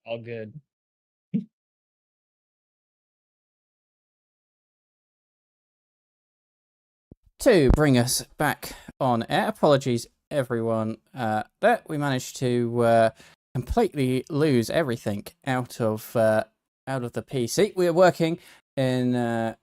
All good. To bring us back on air, apologies everyone, that we managed to completely lose everything out of the PC. We are working in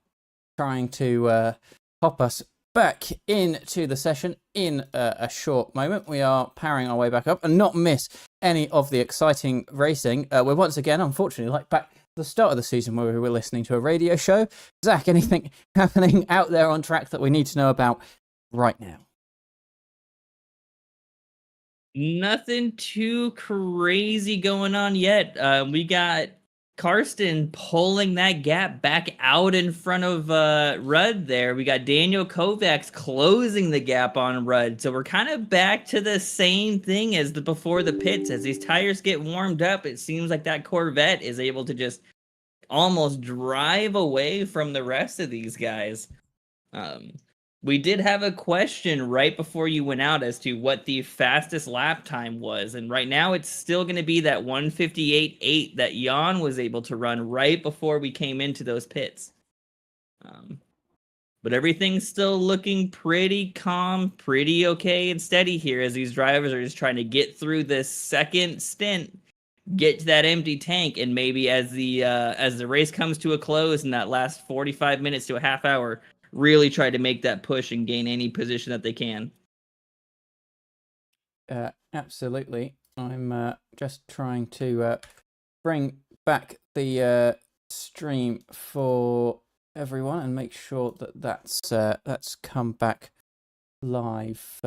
trying to pop us back into the session in a short moment. We are powering our way back up and not miss any of the exciting racing. We're once again, unfortunately, like back the start of the season where we were listening to a radio show. Zach, anything happening out there on track that we need to know about right now? Nothing too crazy going on yet. We got Karsten pulling that gap back out in front of Rudd there. We got Daniel Kovacs closing the gap on Rudd. So we're kind of back to the same thing as before the pits. As these tires get warmed up, it seems like that Corvette is able to just almost drive away from the rest of these guys. We did have a question right before you went out as to what the fastest lap time was. And right now it's still going to be that 158.8 that Jan was able to run right before we came into those pits. But everything's still looking pretty calm, pretty okay and steady here as these drivers are just trying to get through this second stint, get to that empty tank, and maybe as the race comes to a close in that last 45 minutes to a half hour, really try to make that push and gain any position that they can. Absolutely. I'm just trying to bring back the stream for everyone and make sure that that's come back live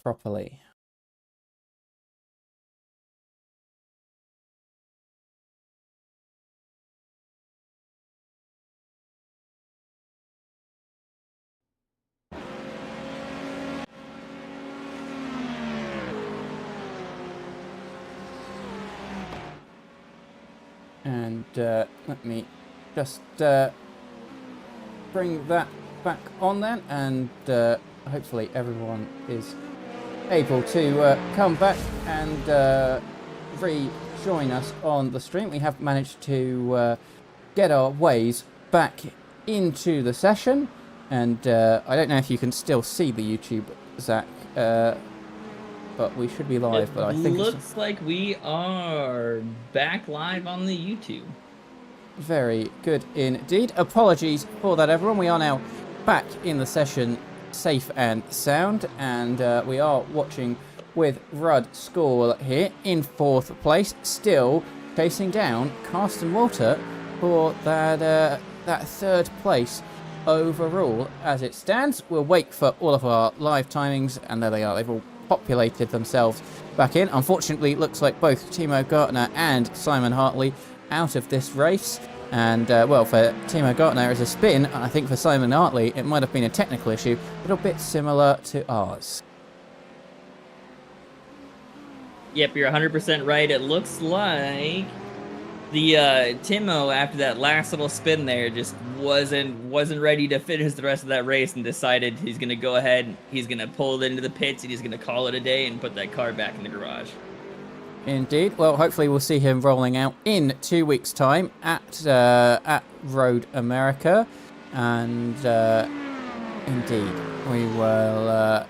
properly. And let me just bring that back on then, and hopefully everyone is able to come back and rejoin us on the stream. We have managed to get our ways back into the session, and I don't know if you can still see the YouTube, Zach, but we should be live. But I think it looks like we are back live on the YouTube. Very good indeed. Apologies for that, everyone. We are now back in the session, safe and sound, and we are watching with Rudd Score here in 4th place, still chasing down Karsten Walter for that 3rd place overall as it stands. We'll wait for all of our live timings, and there they are. They've all populated themselves back in. Unfortunately, it looks like both Timo Gartner and Simon Hartley out of this race. And, well, for Timo Gartner, it's a spin. And I think for Simon Hartley, it might have been a technical issue, a little bit similar to ours. Yep, you're 100% right. It looks like the Timo, after that last little spin there, just wasn't ready to finish the rest of that race and decided he's going to go ahead, he's going to pull it into the pits, and he's going to call it a day and put that car back in the garage. Indeed. Well, hopefully we'll see him rolling out in 2 weeks' time at Road America, and indeed we will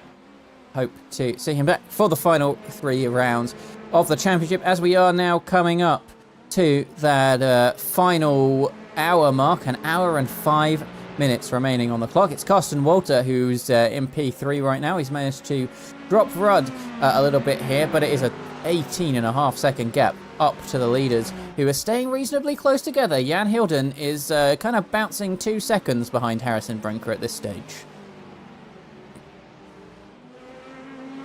hope to see him back for the final 3 rounds of the championship, as we are now coming up to that final hour mark, an hour and 5 minutes remaining on the clock. It's Karsten Walter who's in P3 right now. He's managed to drop Rudd a little bit here, but it is a 18.5 second gap up to the leaders, who are staying reasonably close together. Jan Hilden is kind of bouncing 2 seconds behind Harrison Brinker at this stage.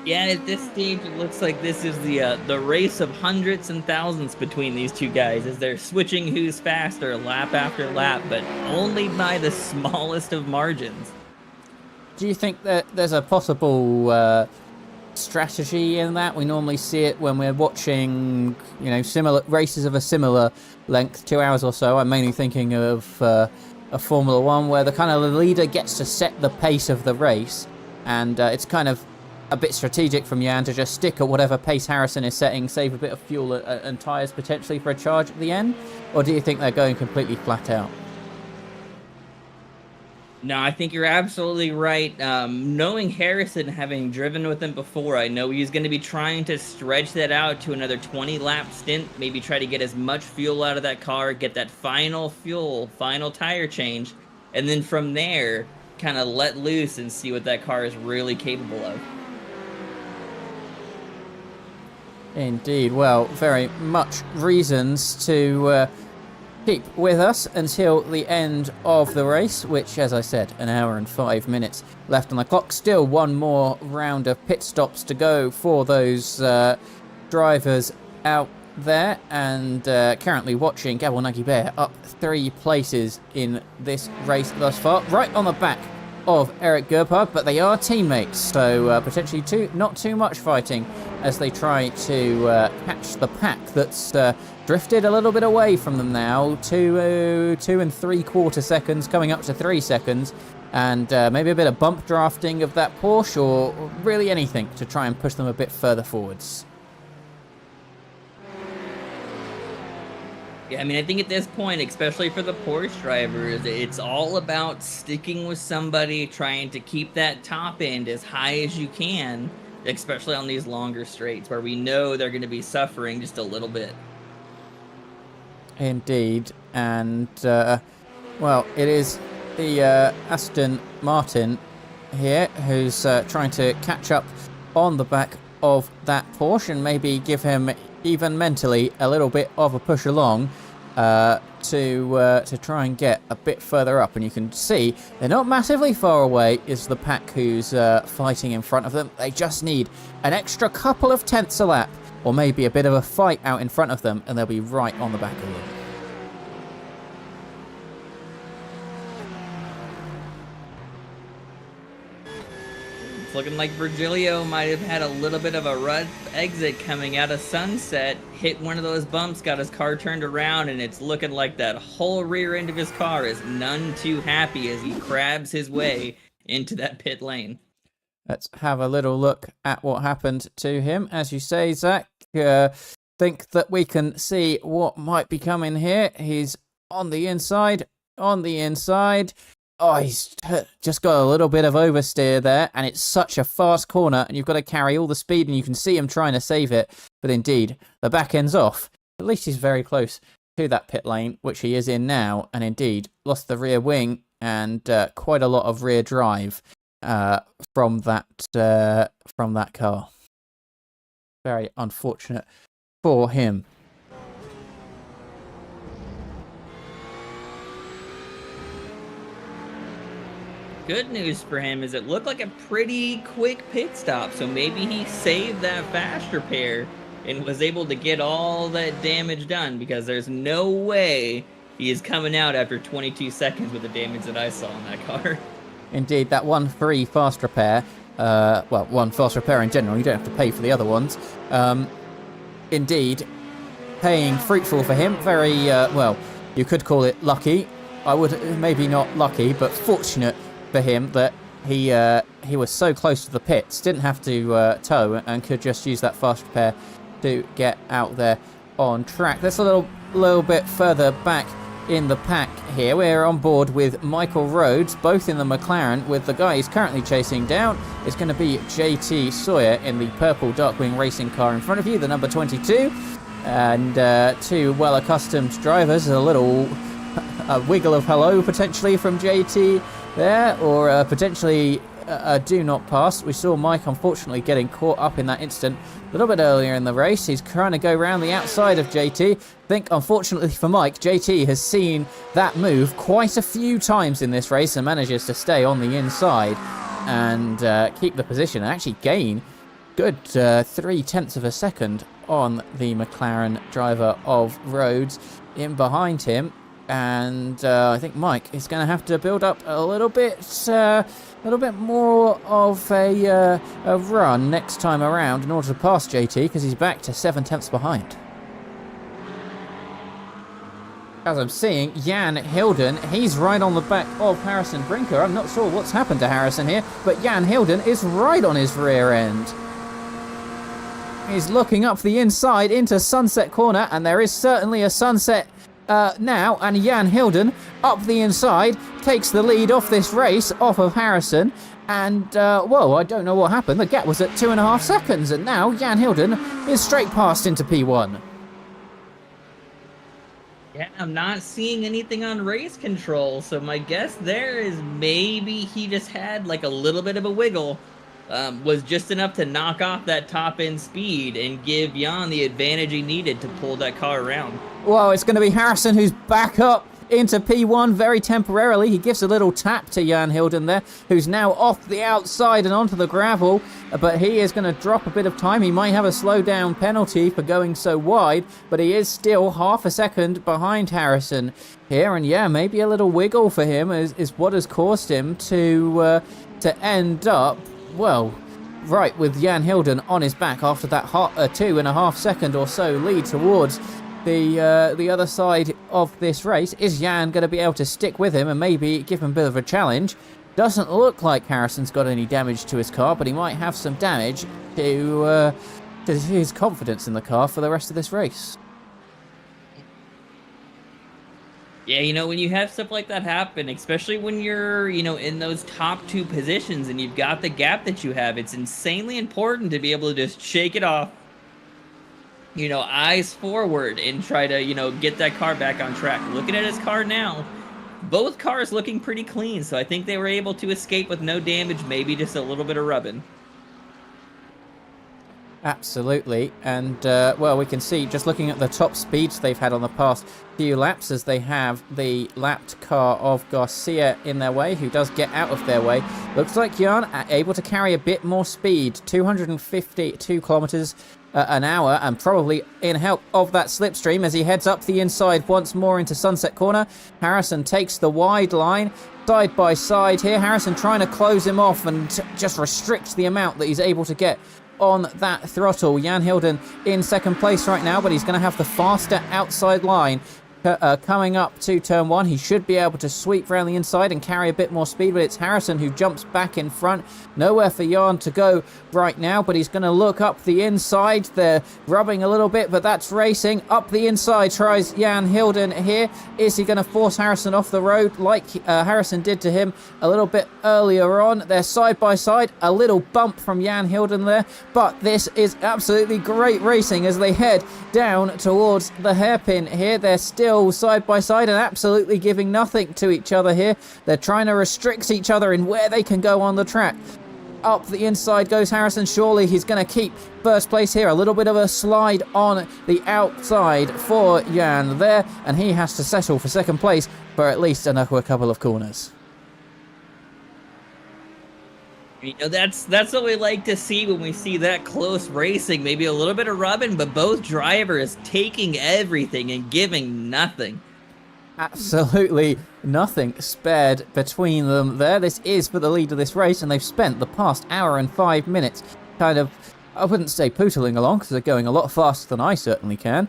Yeah, at this stage, it looks like this is the race of hundreds and thousands between these two guys, as they're switching who's faster lap after lap, but only by the smallest of margins. Do you think that there's a possible strategy in that? We normally see it when we're watching, similar races of a similar length, 2 hours or so. I'm mainly thinking of a Formula One, where the leader gets to set the pace of the race, and it's kind of a bit strategic from Jan to just stick at whatever pace Harrison is setting, save a bit of fuel and tyres potentially for a charge at the end? Or do you think they're going completely flat out? No, I think you're absolutely right. Knowing Harrison, having driven with him before, I know he's going to be trying to stretch that out to another 20-lap stint, maybe try to get as much fuel out of that car, get that final tire change, and then from there, kind of let loose and see what that car is really capable of. Indeed. Well, very much reasons to keep with us until the end of the race, which, as I said, an hour and 5 minutes left on the clock. Still one more round of pit stops to go for those drivers out there. And currently watching Gabble Nuggy Bear up 3 places in this race thus far, right on the back of Eric Gerpard, but they are teammates, so potentially not too much fighting as they try to catch the pack that's drifted a little bit away from them now. 2 3/4 seconds, coming up to 3 seconds, and maybe a bit of bump drafting of that Porsche, or really anything to try and push them a bit further forwards. Yeah, I mean, I think at this point, especially for the Porsche drivers, it's all about sticking with somebody, trying to keep that top end as high as you can, especially on these longer straights where we know they're going to be suffering just a little bit. Indeed, and well, it is the Aston Martin here who's trying to catch up on the back of that Porsche and maybe give him even mentally a little bit of a push along to try and get a bit further up. And you can see they're not massively far away is the pack who's fighting in front of them. They just need an extra couple of tenths a lap, or maybe a bit of a fight out in front of them, and they'll be right on the back of them. It's looking like Virgilio might have had a little bit of a rough exit coming out of Sunset, hit one of those bumps, got his car turned around, and it's looking like that whole rear end of his car is none too happy as he crabs his way into that pit lane. Let's have a little look at what happened to him. As you say, Zach, think that we can see what might be coming here. He's on the inside. Oh, he's just got a little bit of oversteer there, and it's such a fast corner, and you've got to carry all the speed, and you can see him trying to save it. But indeed, the back end's off. At least he's very close to that pit lane, which he is in now, and indeed lost the rear wing and quite a lot of rear drive from that car. Very unfortunate for him. Good news for him is it looked like a pretty quick pit stop, so maybe he saved that fast repair and was able to get all that damage done, because there's no way he is coming out after 22 seconds with the damage that I saw in that car. Indeed, that one free fast repair, well, one fast repair in general, you don't have to pay for the other ones. Indeed, paying fruitful for him. Very, well, you could call it lucky. I would, maybe not lucky, but fortunate for him that he was so close to the pits, didn't have to tow, and could just use that fast repair to get out there on track. That's a little bit further back in the pack here. We're on board with Michael Rhodes, both in the McLaren, with the guy he's currently chasing down is going to be JT Sawyer in the purple Darkwing racing car in front of you, the number 22, and 2 well-accustomed drivers. A little wiggle of hello potentially from JT there, or potentially a do not pass. We saw Mike unfortunately getting caught up in that incident a little bit earlier in the race. He's trying to go around the outside of JT. I think unfortunately for Mike, JT has seen that move quite a few times in this race and manages to stay on the inside and keep the position and actually gain good 0.3 of a second on the McLaren driver of Rhodes in behind him. And I think Mike is going to have to build up a little bit more of a run next time around in order to pass JT, because he's back to 0.7 behind. as I'm seeing, Jan Hilden, he's right on the back of Harrison Brinker. I'm not sure what's happened to Harrison here, but Jan Hilden is right on his rear end. He's looking up the inside into Sunset Corner, and there is certainly a sunset now, and Jan Hilden up the inside takes the lead off this race off of Harrison. And, well, I don't know what happened. The gap was at 2.5 seconds, and now Jan Hilden is straight past into P1. Yeah, I'm not seeing anything on race control, so my guess there is maybe he just had like a little bit of a wiggle. Was just enough to knock off that top end speed and give Jan the advantage he needed to pull that car around. Well, it's going to be Harrison who's back up into P1 very temporarily. He gives a little tap to Jan Hilden there, who's now off the outside and onto the gravel, but he is going to drop a bit of time. He might have a slowdown penalty for going so wide, but he is still half a second behind Harrison here, and yeah, maybe a little wiggle for him is what has caused him to end up, well, right with Jan Hilden on his back after that 2.5 second or so lead towards the other side of this race. Is Jan going to be able to stick with him and maybe give him a bit of a challenge? Doesn't look like Harrison's got any damage to his car, but he might have some damage to his confidence in the car for the rest of this race. Yeah, you know, when you have stuff like that happen, especially when you're, you know, in those top two positions and you've got the gap that you have, it's insanely important to be able to just shake it off, you know, eyes forward and try to, you know, get that car back on track. Looking at his car now, both cars looking pretty clean, so I think they were able to escape with no damage, maybe just a little bit of rubbing. Absolutely, and well, we can see just looking at the top speeds they've had on the past few laps, as they have the lapped car of Garcia in their way, who does get out of their way. Looks like Jan able to carry a bit more speed, 252 kilometers an hour, and probably in help of that slipstream as he heads up the inside once more into Sunset Corner. Harrison takes the wide line, side by side here. Harrison trying to close him off and just restrict the amount that he's able to get on that throttle. Jan Hilden in second place right now, but he's going to have the faster outside line coming up to turn one. He should be able to sweep around the inside and carry a bit more speed, but it's Harrison who jumps back in front. Nowhere for Jan to go right now, but he's going to look up the inside. They're rubbing a little bit, but that's racing. Up the inside tries Jan Hilden here. Is he going to force Harrison off the road like Harrison did to him a little bit earlier on? They're side by side. A little bump from Jan Hilden there, but this is absolutely great racing as they head down towards the hairpin here. They're still side by side and absolutely giving nothing to each other here. They're trying to restrict each other in where they can go on the track. Up the inside goes Harrison. Surely he's going to keep first place here. A little bit of a slide on the outside for Jan there, and he has to settle for second place for at least another couple of corners. You know, that's what we like to see when we see that close racing. Maybe a little bit of rubbing, but both drivers taking everything and giving nothing. Absolutely nothing spared between them there. This is for the lead of this race, and they've spent the past hour and 5 minutes kind of, I wouldn't say pootling along, because they're going a lot faster than I certainly can.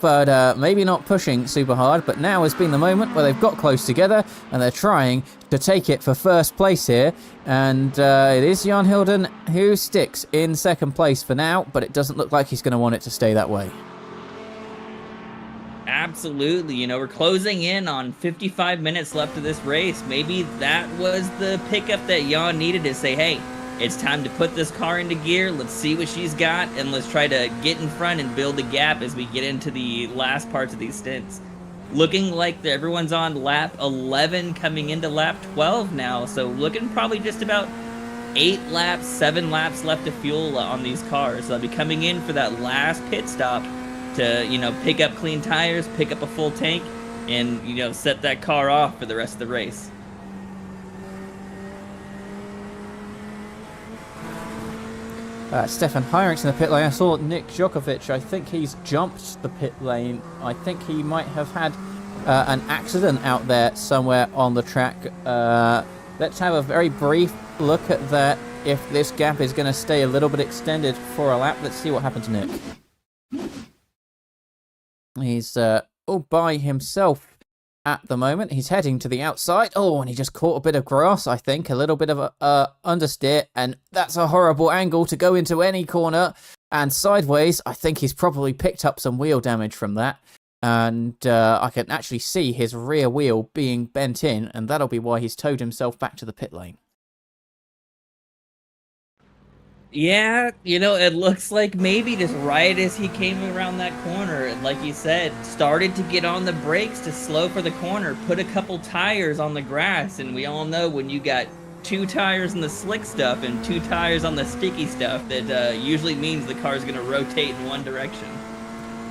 But maybe not pushing super hard, but now has been the moment where they've got close together and they're trying to take it for first place here. And it is Jan Hilden who sticks in second place for now, but it doesn't look like he's going to want it to stay that way. Absolutely. You know, we're closing in on 55 minutes left of this race. Maybe that was the pickup that Jan needed to say, hey, it's time to put this car into gear. Let's see what she's got, and let's try to get in front and build a gap as we get into the last parts of these stints. Looking like everyone's on lap 11 coming into lap 12 now, so looking probably just about 7 laps left of fuel on these cars. So they'll be coming in for that last pit stop to, you know, pick up clean tires, pick up a full tank, and, you know, set that car off for the rest of the race. Stefan Heinrichs in the pit lane. I saw Nick Djokovic. I think he's jumped the pit lane. I think he might have had an accident out there somewhere on the track. Let's have a very brief look at that. If this gap is going to stay a little bit extended for a lap, let's see what happens, Nick. He's all by himself at the moment. He's heading to the outside. Oh, and he just caught a bit of grass, I think. A little bit of a understeer. And that's a horrible angle to go into any corner. And sideways, I think he's probably picked up some wheel damage from that. And I can actually see his rear wheel being bent in. And that'll be why he's towed himself back to the pit lane. Yeah, it looks like maybe just right as he came around that corner, like you said, started to get on the brakes to slow for the corner, put a couple tires on the grass, and we all know when you got 2 tires on the slick stuff and 2 tires on the sticky stuff, that usually means the car's going to rotate in one direction.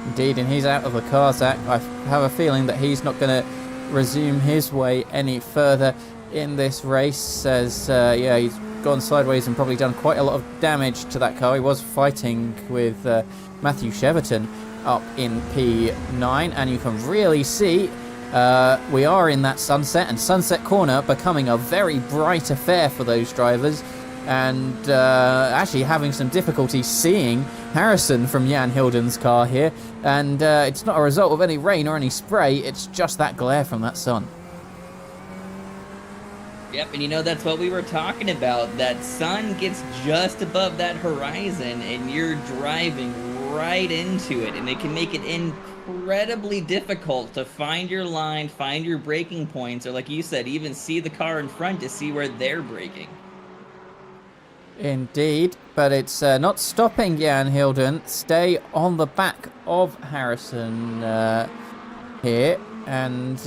Indeed, and he's out of the car, Zach. I have a feeling that he's not going to resume his way any further in this race, as he's gone sideways and probably done quite a lot of damage to that car. He was fighting with Matthew Cheverton up in P9, and you can really see we are in that sunset, and Sunset Corner becoming a very bright affair for those drivers, and actually having some difficulty seeing Harrison from Jan Hilden's car here, and it's not a result of any rain or any spray, it's just that glare from that sun. Yep, and that's what we were talking about. That sun gets just above that horizon, and you're driving right into it, and it can make it incredibly difficult to find your line, find your braking points, or like you said, even see the car in front to see where they're braking. Indeed, but it's not stopping Jan Hilden. Stay on the back of Harrison here, and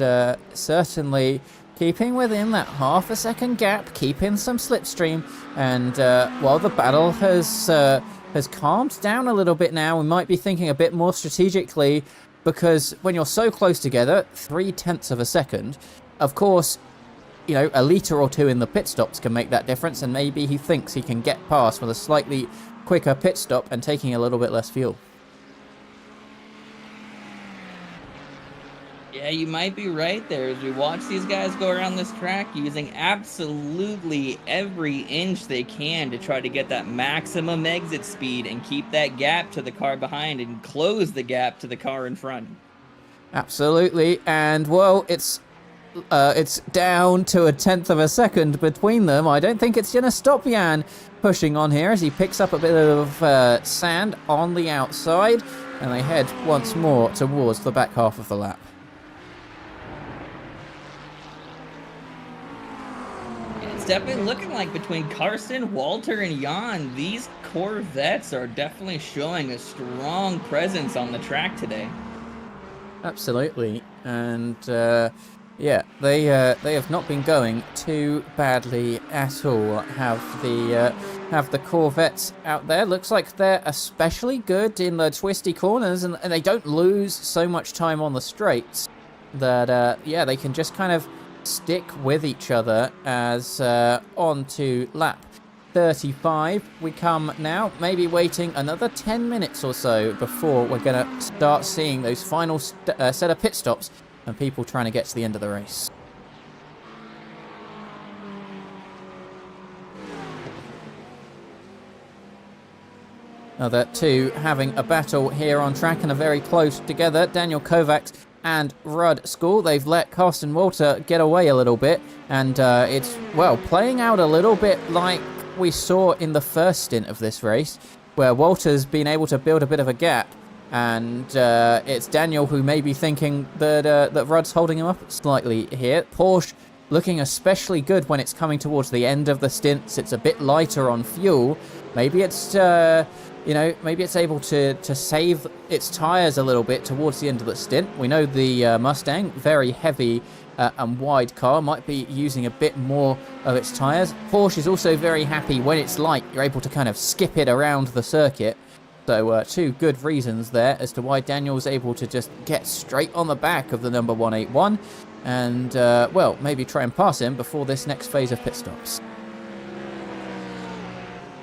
certainly keeping within that half a second gap, keeping some slipstream, and while the battle has calmed down a little bit now, we might be thinking a bit more strategically, because when you're so close together, 0.3 of a second, of course, a litre or 2 in the pit stops can make that difference, and maybe he thinks he can get past with a slightly quicker pit stop and taking a little bit less fuel. Yeah, you might be right there. As we watch these guys go around this track using absolutely every inch they can to try to get that maximum exit speed and keep that gap to the car behind and close the gap to the car in front. Absolutely, and well, it's down to 0.1 of a second between them. I don't think it's going to stop Jan pushing on here as he picks up a bit of sand on the outside, and they head once more towards the back half of the lap. It's definitely looking like between Karsten, Walter, and Jan, these Corvettes are definitely showing a strong presence on the track today. Absolutely, and yeah, they have not been going too badly at all. Have the Corvettes out there. Looks like they're especially good in the twisty corners, and they don't lose so much time on the straights. That yeah, they can just kind of stick with each other as on to lap 35 we come now, maybe waiting another 10 minutes or so before we're going to start seeing those final set of pit stops and people trying to get to the end of the race. Another two having a battle here on track and are very close together. Daniel Kovacs and Rudd School. They've let Karsten Walter get away a little bit, and it's, well, playing out a little bit like we saw in the first stint of this race, where Walter's been able to build a bit of a gap, and it's Daniel who may be thinking that Rudd's holding him up slightly here. Porsche looking especially good when it's coming towards the end of the stints. It's a bit lighter on fuel. Maybe it's maybe it's able to save its tyres a little bit towards the end of the stint. We know the Mustang, very heavy and wide car, might be using a bit more of its tyres. Porsche is also very happy when it's light. You're able to kind of skip it around the circuit. So two good reasons there as to why Daniel's able to just get straight on the back of the number 181 and, well, maybe try and pass him before this next phase of pit stops.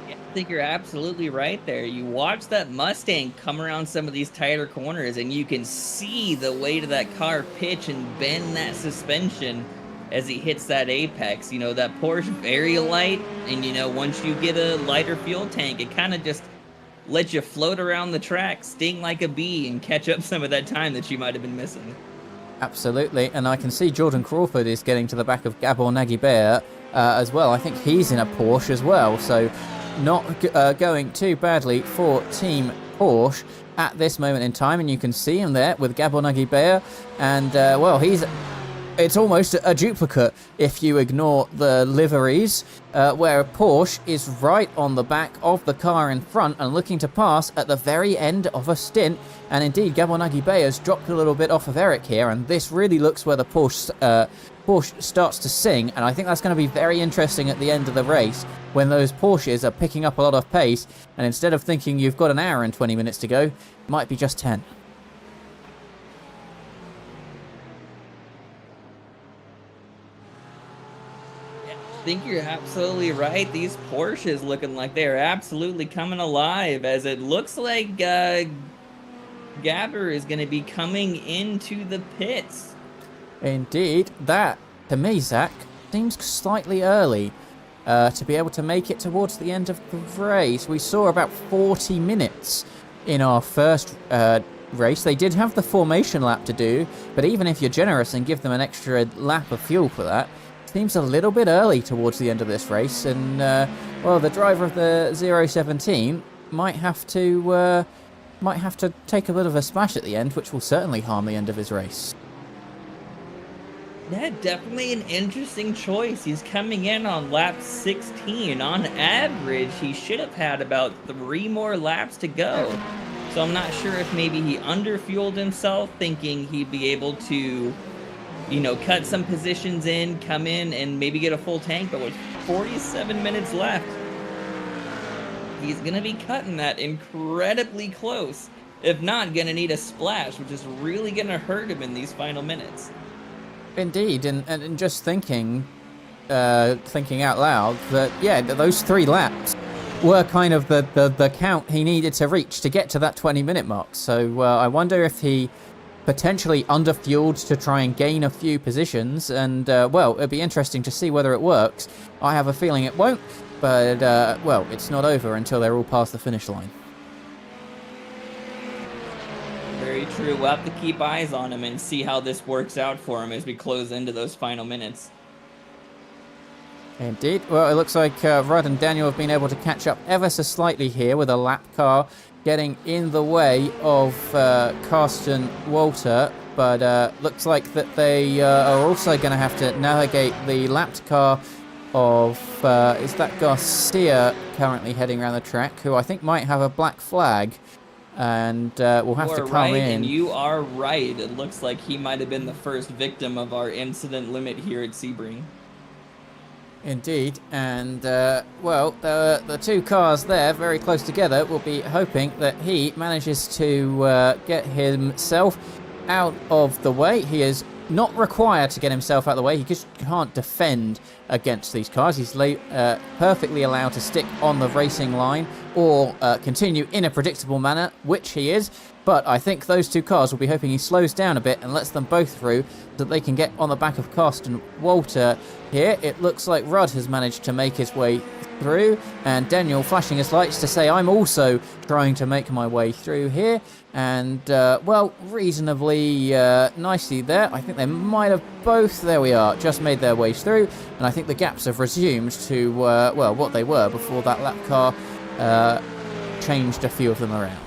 I think you're absolutely right there. You watch that Mustang come around some of these tighter corners, and you can see the weight of that car pitch and bend that suspension as he hits that apex. You know, that Porsche very light, and once you get a lighter fuel tank, it kind of just let you float around the track, sting like a bee, and catch up some of that time that you might have been missing. Absolutely, and I can see Jordan Crawford is getting to the back of Gabor Nagy-Beyer as well. I think he's in a Porsche as well, so not going too badly for Team Porsche at this moment in time. And you can see him there with Gabor Nagy-Beyer, and well, it's almost a duplicate if you ignore the liveries, where Porsche is right on the back of the car in front and looking to pass at the very end of a stint. And indeed, Gabor Nagy-Beyer's dropped a little bit off of Eric here, and this really looks where the Porsche starts to sing. And I think that's going to be very interesting at the end of the race, when those Porsches are picking up a lot of pace, and instead of thinking you've got an hour and 20 minutes to go, it might be just 10. I think you're absolutely right. These Porsches looking like they're absolutely coming alive, as it looks like Gabber is going to be coming into the pits. Indeed, that, to me, Zach, seems slightly early to be able to make it towards the end of the race. We saw about 40 minutes in our first race. They did have the formation lap to do, but even if you're generous and give them an extra lap of fuel for that, seems a little bit early towards the end of this race. And well, the driver of the 017 might have to take a bit of a smash at the end, which will certainly harm the end of his race. Yeah, definitely an interesting choice. He's coming in on lap 16. On average, he should have had about 3 more laps to go. So I'm not sure if maybe he underfueled himself, thinking he'd be able to, you know, cut some positions in, come in, and maybe get a full tank. But with 47 minutes left, he's going to be cutting that incredibly close. If not, going to need a splash, which is really going to hurt him in these final minutes. Indeed, and just thinking out loud that, yeah, those 3 laps were kind of the count he needed to reach to get to that 20-minute mark. So I wonder if he potentially underfueled to try and gain a few positions, and well, it'd be interesting to see whether it works. I have a feeling it won't, but well, it's not over until they're all past the finish line. Very true. We'll have to keep eyes on him and see how this works out for him as we close into those final minutes. Indeed. Well, it looks like Rudd and Daniel have been able to catch up ever so slightly here, with a lap car getting in the way of Carsten Walter, but looks like that they are also going to have to navigate the lapped car of, is that Garcia currently heading around the track, who I think might have a black flag, and will have to come in. And you are right. It looks like he might have been the first victim of our incident limit here at Sebring. Indeed, and well, the 2 cars there very close together. Will be hoping that he manages to get himself out of the way. He is not required to get himself out of the way. He just can't defend against these cars. He's perfectly allowed to stick on the racing line or continue in a predictable manner, which he is. But I think those 2 cars will be hoping he slows down a bit and lets them both through, so that they can get on the back of Carsten Walter here. It looks like Rudd has managed to make his way through, and Daniel flashing his lights to say, I'm also trying to make my way through here. And, well, reasonably nicely there. I think they might have both, there we are, just made their ways through. And I think the gaps have resumed to, well, what they were before that lap car changed a few of them around.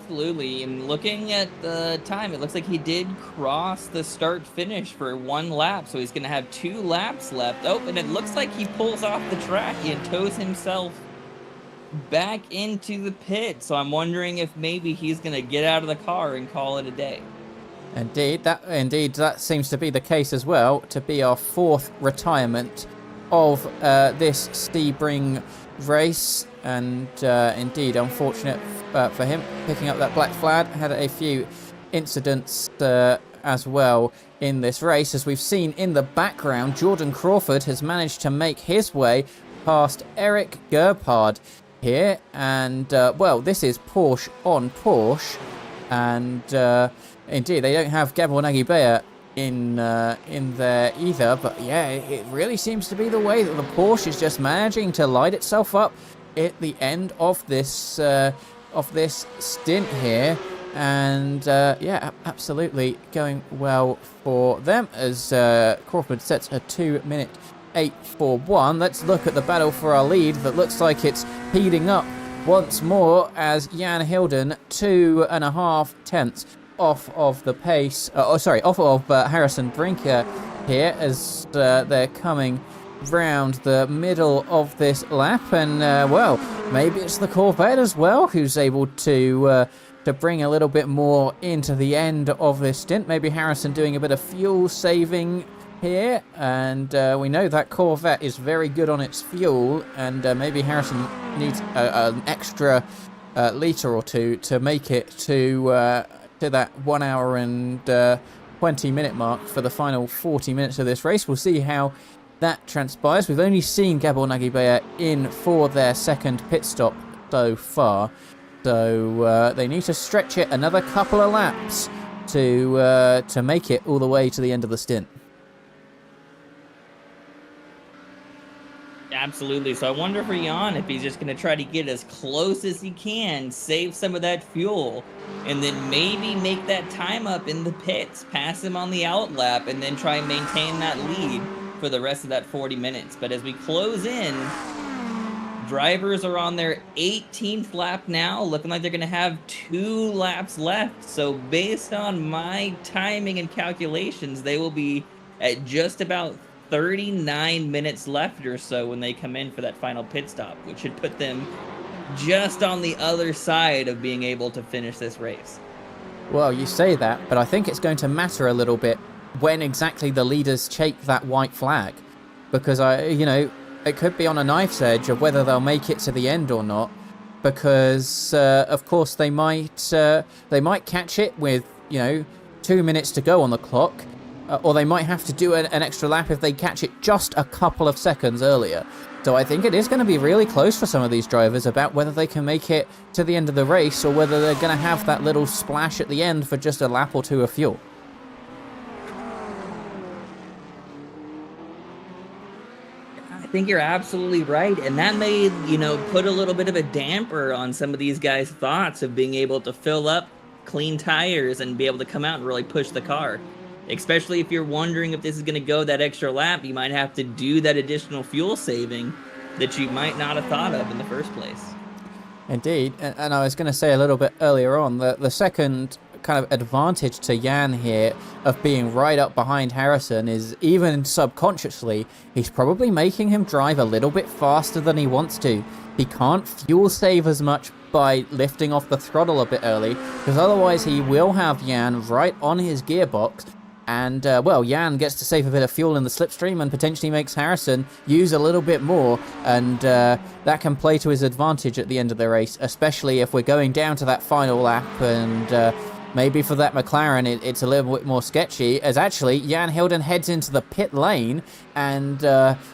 Absolutely, and looking at the time, it looks like he did cross the start-finish for 1 lap, so he's going to have 2 laps left. Oh, and it looks like he pulls off the track and tows himself back into the pit, so I'm wondering if maybe he's going to get out of the car and call it a day. Indeed, that seems to be the case as well, to be our 4th retirement of this Sebring race. And indeed, unfortunate for him picking up that black flag. Had a few incidents as well in this race. As we've seen in the background, Jordan Crawford has managed to make his way past Eric Gerhard here. And, well, this is Porsche on Porsche. And indeed, they don't have Gabor Nagy-Beyer in there either. But yeah, it really seems to be the way that the Porsche is just managing to light itself up at the end of this stint here. And yeah, absolutely going well for them as Crawford sets a 2-minute 8:41. Let's look at the battle for our lead. That looks like it's heating up once more as Jan Hilden 2.5 tenths off of the pace. Off of Harrison Brinker here as they're coming round the middle of this lap. And well, maybe it's the Corvette as well who's able to bring a little bit more into the end of this stint. Maybe Harrison doing a bit of fuel saving here, and we know that Corvette is very good on its fuel, and maybe Harrison needs an extra litre or two to make it to that 1 hour and 20-minute mark for the final 40 minutes of this race. We'll see how that transpires. We've only seen Gabor Nagy in for their second pit stop so far, so they need to stretch it another couple of laps to make it all the way to the end of the stint. Absolutely. So I wonder for Jan if he's just going to try to get as close as he can, save some of that fuel, and then maybe make that time up in the pits, pass him on the out lap, and then try and maintain that lead for the rest of that 40 minutes. But as we close in, drivers are on their 18th lap now, looking like they're going to have 2 laps left. So based on my timing and calculations, they will be at just about 39 minutes left or so when they come in for that final pit stop, which should put them just on the other side of being able to finish this race. Well, you say that, but I think it's going to matter a little bit when exactly the leaders take that white flag, because it could be on a knife's edge of whether they'll make it to the end or not, because of course they might catch it with 2 minutes to go on the clock. Or they might have to do an extra lap if they catch it just a couple of seconds earlier. So I think it is going to be really close for some of these drivers about whether they can make it to the end of the race or whether they're going to have that little splash at the end for just a lap or two of fuel. I think you're absolutely right. And that may, put a little bit of a damper on some of these guys' thoughts of being able to fill up clean tires and be able to come out and really push the car. Especially if you're wondering if this is going to go that extra lap, you might have to do that additional fuel saving that you might not have thought of in the first place. Indeed, and I was going to say a little bit earlier on, the second kind of advantage to Jan here of being right up behind Harrison is even subconsciously, he's probably making him drive a little bit faster than he wants to. He can't fuel save as much by lifting off the throttle a bit early, because otherwise he will have Jan right on his gearbox. And, well, Jan gets to save a bit of fuel in the slipstream and potentially makes Harrison use a little bit more. And that can play to his advantage at the end of the race, especially if we're going down to that final lap. And maybe for that McLaren, it's a little bit more sketchy, as actually Jan Hilden heads into the pit lane. And,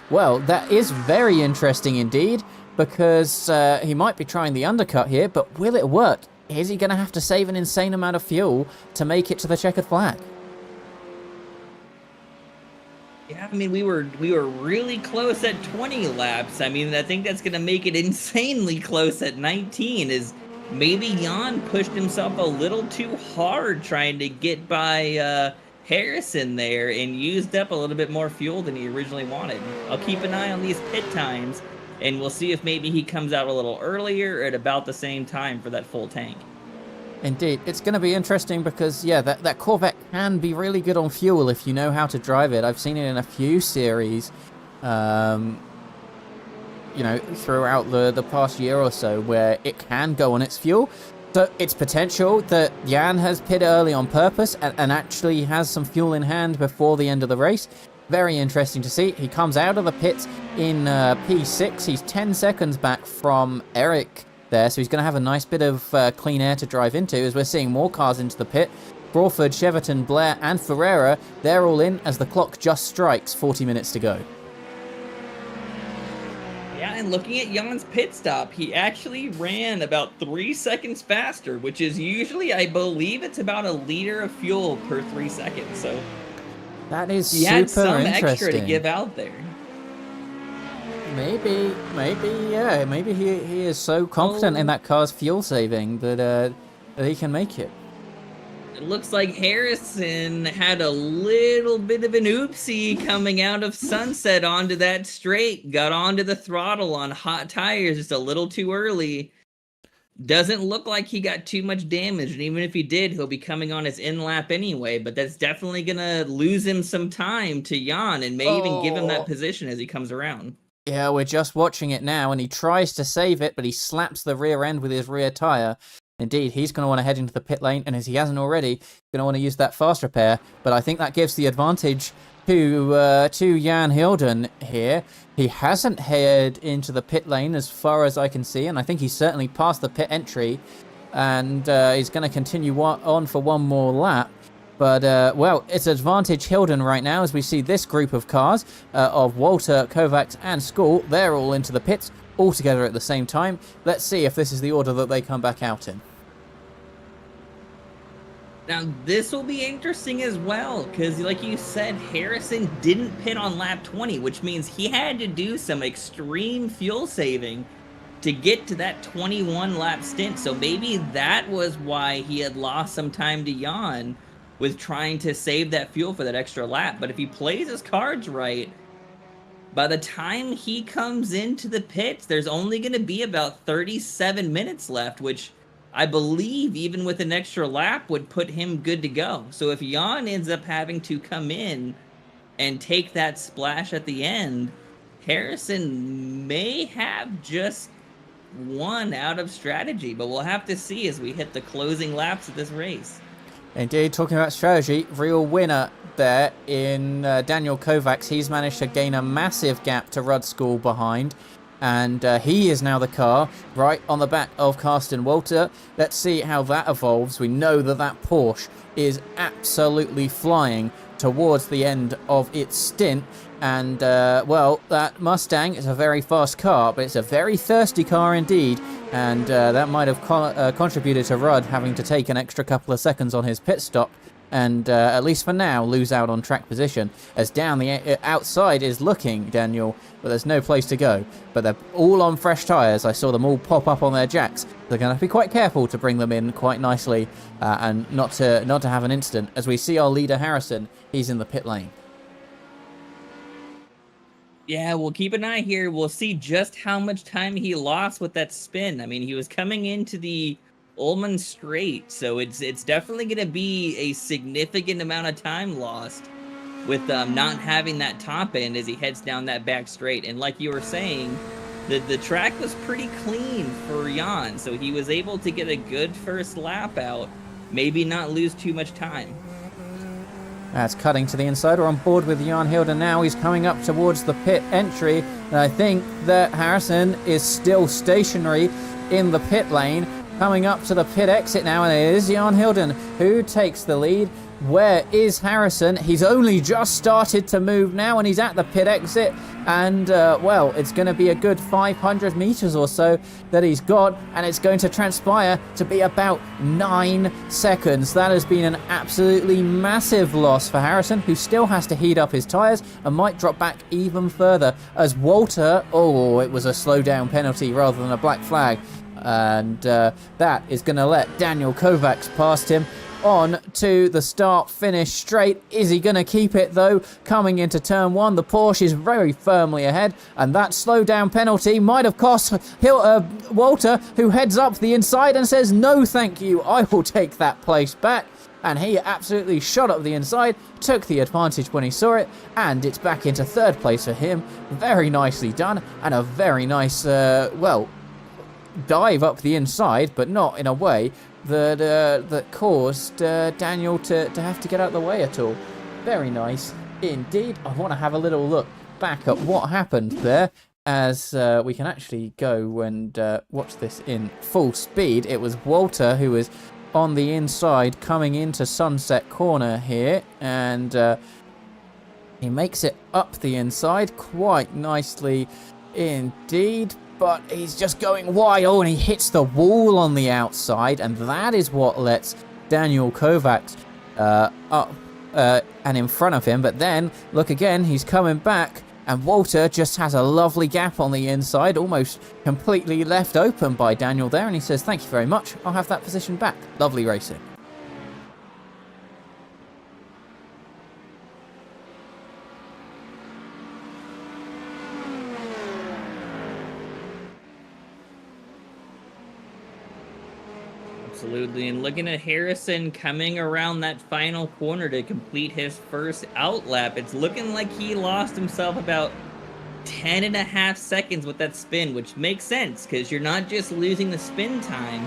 well, that is very interesting indeed, because he might be trying the undercut here, but will it work? Is he going to have to save an insane amount of fuel to make it to the checkered flag? Yeah, I mean, we were really close at 20 laps. I mean, I think that's going to make it insanely close at 19, is maybe Jan pushed himself a little too hard trying to get by Harrison there and used up a little bit more fuel than he originally wanted. I'll keep an eye on these pit times, and we'll see if maybe he comes out a little earlier or at about the same time for that full tank. Indeed. It's going to be interesting because, yeah, that Corvette can be really good on fuel if you know how to drive it. I've seen it in a few series, throughout the past year or so, where it can go on its fuel. So it's potential that Jan has pit early on purpose and actually has some fuel in hand before the end of the race. Very interesting to see. He comes out of the pits in P6. He's 10 seconds back from Eric there, so he's going to have a nice bit of clean air to drive into as we're seeing more cars into the pit. Crawford, Cheverton, Blair and Ferreira, they're all in as the clock just strikes 40 minutes to go. Yeah, and looking at Jan's pit stop, he actually ran about 3 seconds faster, which is usually, I believe it's about a liter of fuel per 3 seconds. So That is He had super some interesting. extra to give out there. Maybe, yeah. Maybe he is so confident in that car's fuel saving that he can make it. It looks like Harrison had a little bit of an oopsie coming out of Sunset onto that straight. Got onto the throttle on hot tires just a little too early. Doesn't look like he got too much damage, and even if he did, he'll be coming on his in-lap anyway, but that's definitely going to lose him some time to Jan and may even give him that position as he comes around. Yeah, we're just watching it now, and he tries to save it, but he slaps the rear end with his rear tyre. Indeed, he's going to want to head into the pit lane, and as he hasn't already, he's going to want to use that fast repair. But I think that gives the advantage to Jan Hilden here. He hasn't headed into the pit lane as far as I can see, and I think he's certainly past the pit entry, and he's going to continue on for one more lap. But, well, it's advantage Hilden right now as we see this group of cars of Walter, Kovacs, and Skull. They're all into the pits all together at the same time. Let's see if this is the order that they come back out in. Now, this will be interesting as well, because like you said, Harrison didn't pit on lap 20, which means he had to do some extreme fuel saving to get to that 21 lap stint. So maybe that was why he had lost some time to Jan with trying to save that fuel for that extra lap. But if he plays his cards right, by the time he comes into the pits, there's only going to be about 37 minutes left, which I believe even with an extra lap would put him good to go. So if Jan ends up having to come in and take that splash at the end, Harrison may have just one out of strategy, but we'll have to see as we hit the closing laps of this race. Indeed, talking about strategy, real winner there in Daniel Kovacs. He's managed to gain a massive gap to Rudd School behind, and he is now the car right on the back of Karsten Walter. Let's see how that evolves. We know that Porsche is absolutely flying towards the end of its stint, and well, that Mustang is a very fast car, but it's a very thirsty car indeed, and that might have contributed to Rudd having to take an extra couple of seconds on his pit stop, and at least for now lose out on track position, as down the outside is looking Daniel, but there's no place to go. But they're all on fresh tyres. I saw them all pop up on their jacks. They're going to have to be quite careful to bring them in quite nicely and not to have an incident. As we see our leader Harrison, he's in the pit lane. Yeah, we'll keep an eye here. We'll see just how much time he lost with that spin. I mean, he was coming into the Ullman straight, so it's definitely going to be a significant amount of time lost with not having that top end as he heads down that back straight. And like you were saying, the track was pretty clean for Jan, so he was able to get a good first lap out, maybe not lose too much time. That's cutting to the inside. We're on board with Jan Hilden now. He's coming up towards the pit entry, and I think that Harrison is still stationary in the pit lane, coming up to the pit exit now, and it is Jan Hilden who takes the lead. Where is Harrison? He's only just started to move now, and he's at the pit exit, and well, it's going to be a good 500 meters or so that he's got, and it's going to transpire to be about 9 seconds. That has been an absolutely massive loss for Harrison, who still has to heat up his tires and might drop back even further as Walter, oh, it was a slowdown penalty rather than a black flag, and that is going to let Daniel Kovacs past him on to the start-finish straight. Is he going to keep it, though? Coming into turn 1, the Porsche is very firmly ahead, and that slowdown penalty might have cost Walter, who heads up the inside and says, no thank you, I will take that place back. And he absolutely shot up the inside, took the advantage when he saw it, and it's back into third place for him. Very nicely done, and a very nice, well, dive up the inside, but not in a way that caused Daniel to have to get out of the way at all. Very nice indeed. I want to have a little look back at what happened there, as we can actually go and watch this in full speed. It was Walter who was on the inside coming into Sunset Corner here, and he makes it up the inside quite nicely indeed, but he's just going wide. Oh, and he hits the wall on the outside, and that is what lets Daniel Kovacs up and in front of him, but then look again, he's coming back, and Walter just has a lovely gap on the inside, almost completely left open by Daniel there, and he says, thank you very much, I'll have that position back. Lovely racing. Absolutely, and looking at Harrison coming around that final corner to complete his first outlap, it's looking like he lost himself about 10.5 seconds with that spin, which makes sense because you're not just losing the spin time,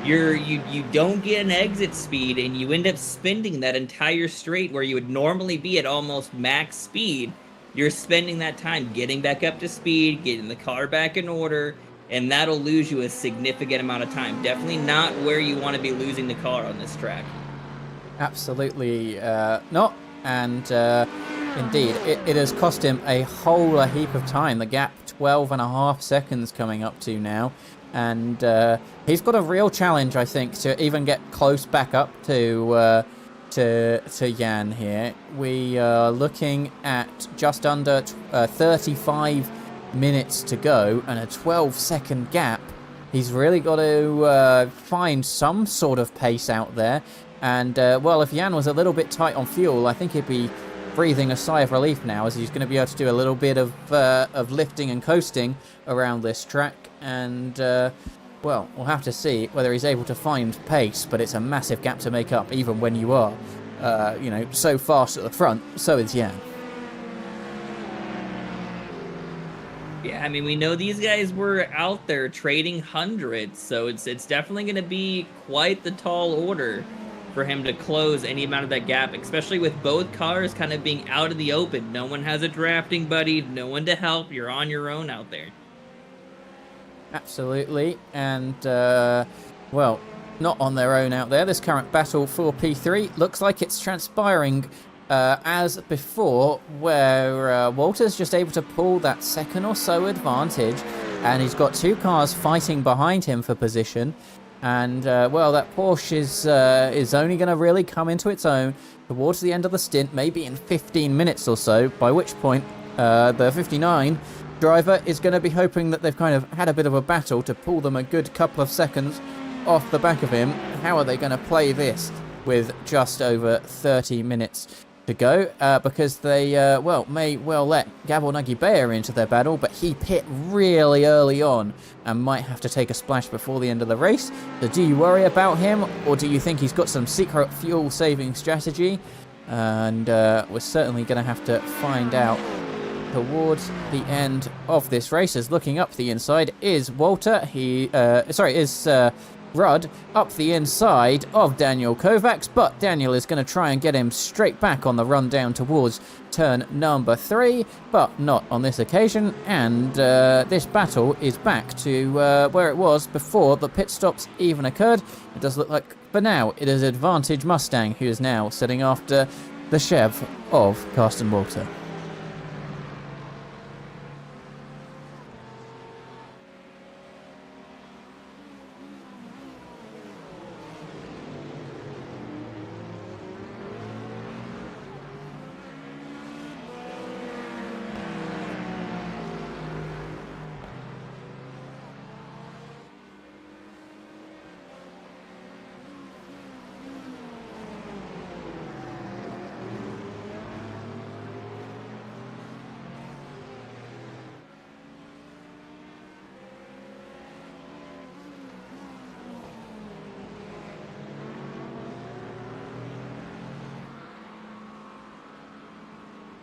you don't get an exit speed, and you end up spending that entire straight where you would normally be at almost max speed. You're spending that time getting back up to speed, getting the car back in order, and that'll lose you a significant amount of time. Definitely not where you want to be losing the car on this track. Absolutely not. And indeed, it has cost him a whole heap of time. The gap, 12.5 seconds coming up to now. And he's got a real challenge, I think, to even get close back up to Jan here. We are looking at just under 35 minutes to go and a 12-second gap. He's really got to find some sort of pace out there. And, well, if Jan was a little bit tight on fuel, I think he'd be breathing a sigh of relief now, as he's going to be able to do a little bit of lifting and coasting around this track. And, well, we'll have to see whether he's able to find pace, but it's a massive gap to make up, even when you are, you know, so fast at the front. So is Jan. Yeah, I mean, we know these guys were out there trading hundreds, so it's definitely going to be quite the tall order for him to close any amount of that gap, especially with both cars kind of being out of the open. No one has a drafting buddy, no one to help. You're on your own out there. Absolutely, and, well, not on their own out there. This current battle for P3 looks like it's transpiring as before, where Walter's just able to pull that second or so advantage, and he's got two cars fighting behind him for position. And, well, that Porsche is only going to really come into its own towards the end of the stint, maybe in 15 minutes or so, by which point the 59 driver is going to be hoping that they've kind of had a bit of a battle to pull them a good couple of seconds off the back of him. How are they going to play this with just over 30 minutes to go? Because they, well, may well let Gabor Nagy-Beyer into their battle, but he pit really early on and might have to take a splash before the end of the race. So do you worry about him, or do you think he's got some secret fuel-saving strategy? And we're certainly going to have to find out towards the end of this race. As looking up the inside is Walter. Is Rudd up the inside of Daniel Kovacs, but Daniel is going to try and get him straight back on the run down towards turn number 3, but not on this occasion. And this battle is back to where it was before the pit stops even occurred. It does look like, for now, it is Advantage Mustang who is now sitting after the Chev of Carsten Walter.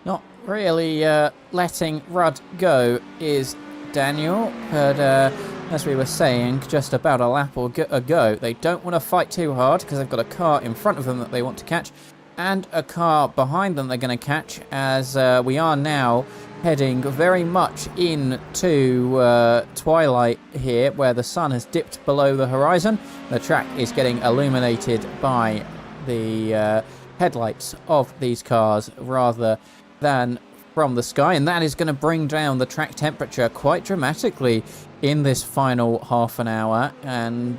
Not really letting Rudd go is Daniel, but as we were saying just about a lap ago, they don't want to fight too hard because they've got a car in front of them that they want to catch and a car behind them they're going to catch, as we are now heading very much into twilight here, where the sun has dipped below the horizon. The track is getting illuminated by the headlights of these cars rather than from the sky, and that is going to bring down the track temperature quite dramatically in this final half an hour. And,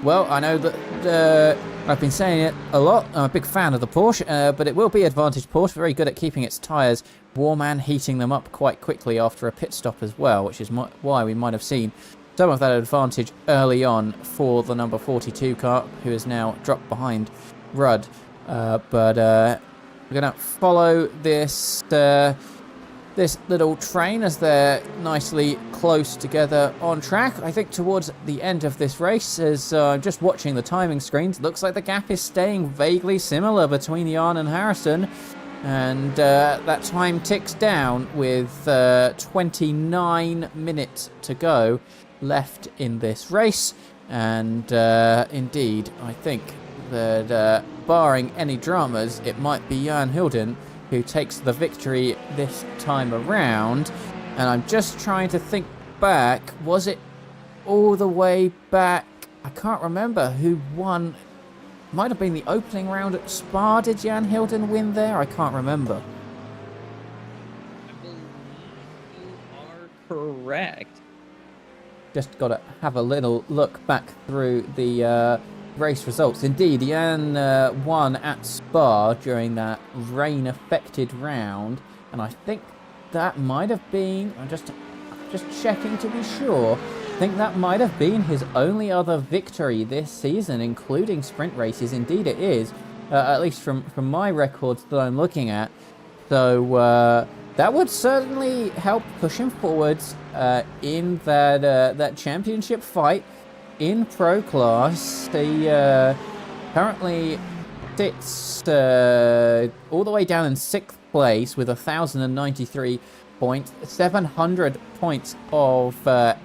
well, I know that I've been saying it a lot. I'm a big fan of the Porsche, but it will be Advantage Porsche, very good at keeping its tyres warm and heating them up quite quickly after a pit stop as well, which is why we might have seen some of that advantage early on for the number 42 car, who is now dropped behind Rudd. But we're going to follow this this little train as they're nicely close together on track. I think towards the end of this race, as I'm just watching the timing screens, looks like the gap is staying vaguely similar between Jan and Harrison. And that time ticks down with 29 minutes to go left in this race. And indeed, I think that barring any dramas, it might be Jan Hilden who takes the victory this time around. And I'm just trying to think back, was it all the way back? I can't remember who won. Might have been the opening round at Spa. Did Jan Hilden win there? I can't remember. I believe you are correct. Just got to have a little look back through the race results. Indeed, Jan won at Spa during that rain-affected round, and I think that might have been, I'm just checking to be sure, I think that might have been his only other victory this season, including sprint races. Indeed it is, at least from my records that I'm looking at. So that would certainly help push him forwards in that championship fight in Pro Class. He currently sits all the way down in 6th place with 1,093 points, 700 points of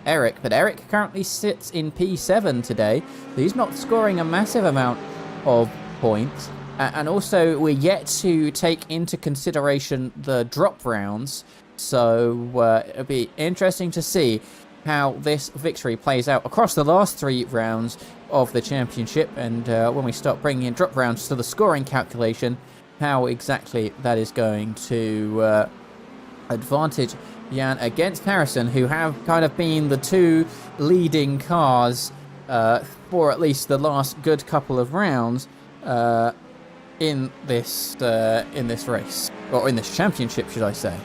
Eric, but Eric currently sits in P7 today. So he's not scoring a massive amount of points. And also, we're yet to take into consideration the drop rounds, so it'll be interesting to see how this victory plays out across the last 3 rounds of the championship, and when we start bringing in drop rounds to the scoring calculation, how exactly that is going to advantage Jan against Harrison, who have kind of been the 2 leading cars for at least the last good couple of rounds in this race, or in this championship, should I say.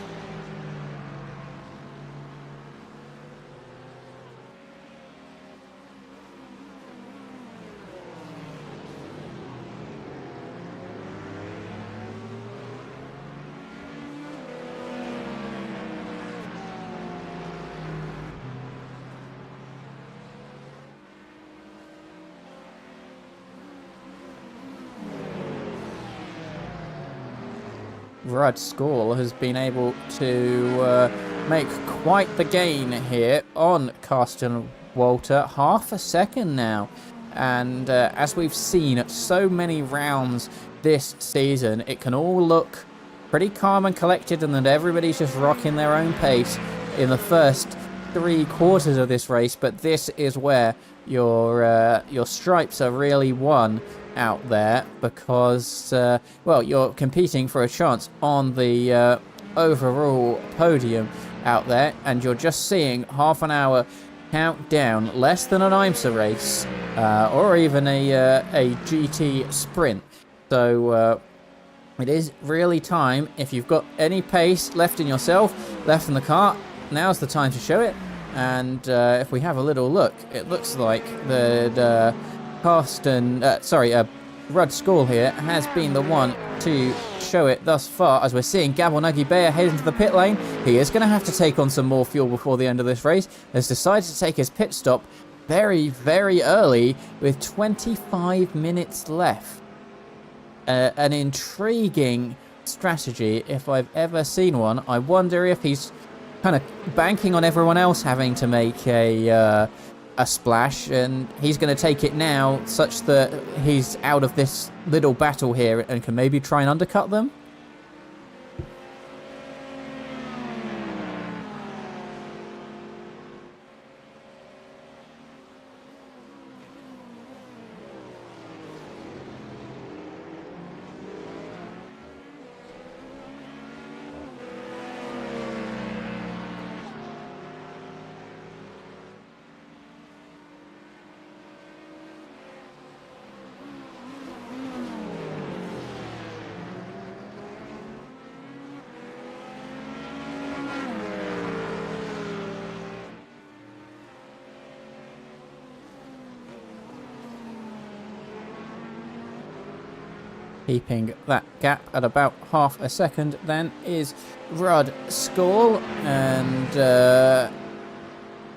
Rudd Score has been able to make quite the gain here on Carsten Walter, half a second now. And as we've seen at so many rounds this season, it can all look pretty calm and collected, and that everybody's just rocking their own pace in the first 3 quarters of this race. But this is where your stripes are really won out there, because well, you're competing for a chance on the overall podium out there, and you're just seeing half an hour countdown, less than an IMSA race or even a GT sprint. So it is really time, if you've got any pace left in yourself, left in the car, now's the time to show it. And if we have a little look, it looks like the Rudd School here has been the one to show it thus far, as we're seeing Gabor Nagy-Beyer head into the pit lane. He is going to have to take on some more fuel before the end of this race. Has decided to take his pit stop very, very early with 25 minutes left. An intriguing strategy if I've ever seen one. I wonder if he's kind of banking on everyone else having to make a splash, and he's going to take it now such that he's out of this little battle here and can maybe try and undercut them. Keeping that gap at about half a second then is Rudd Skall, and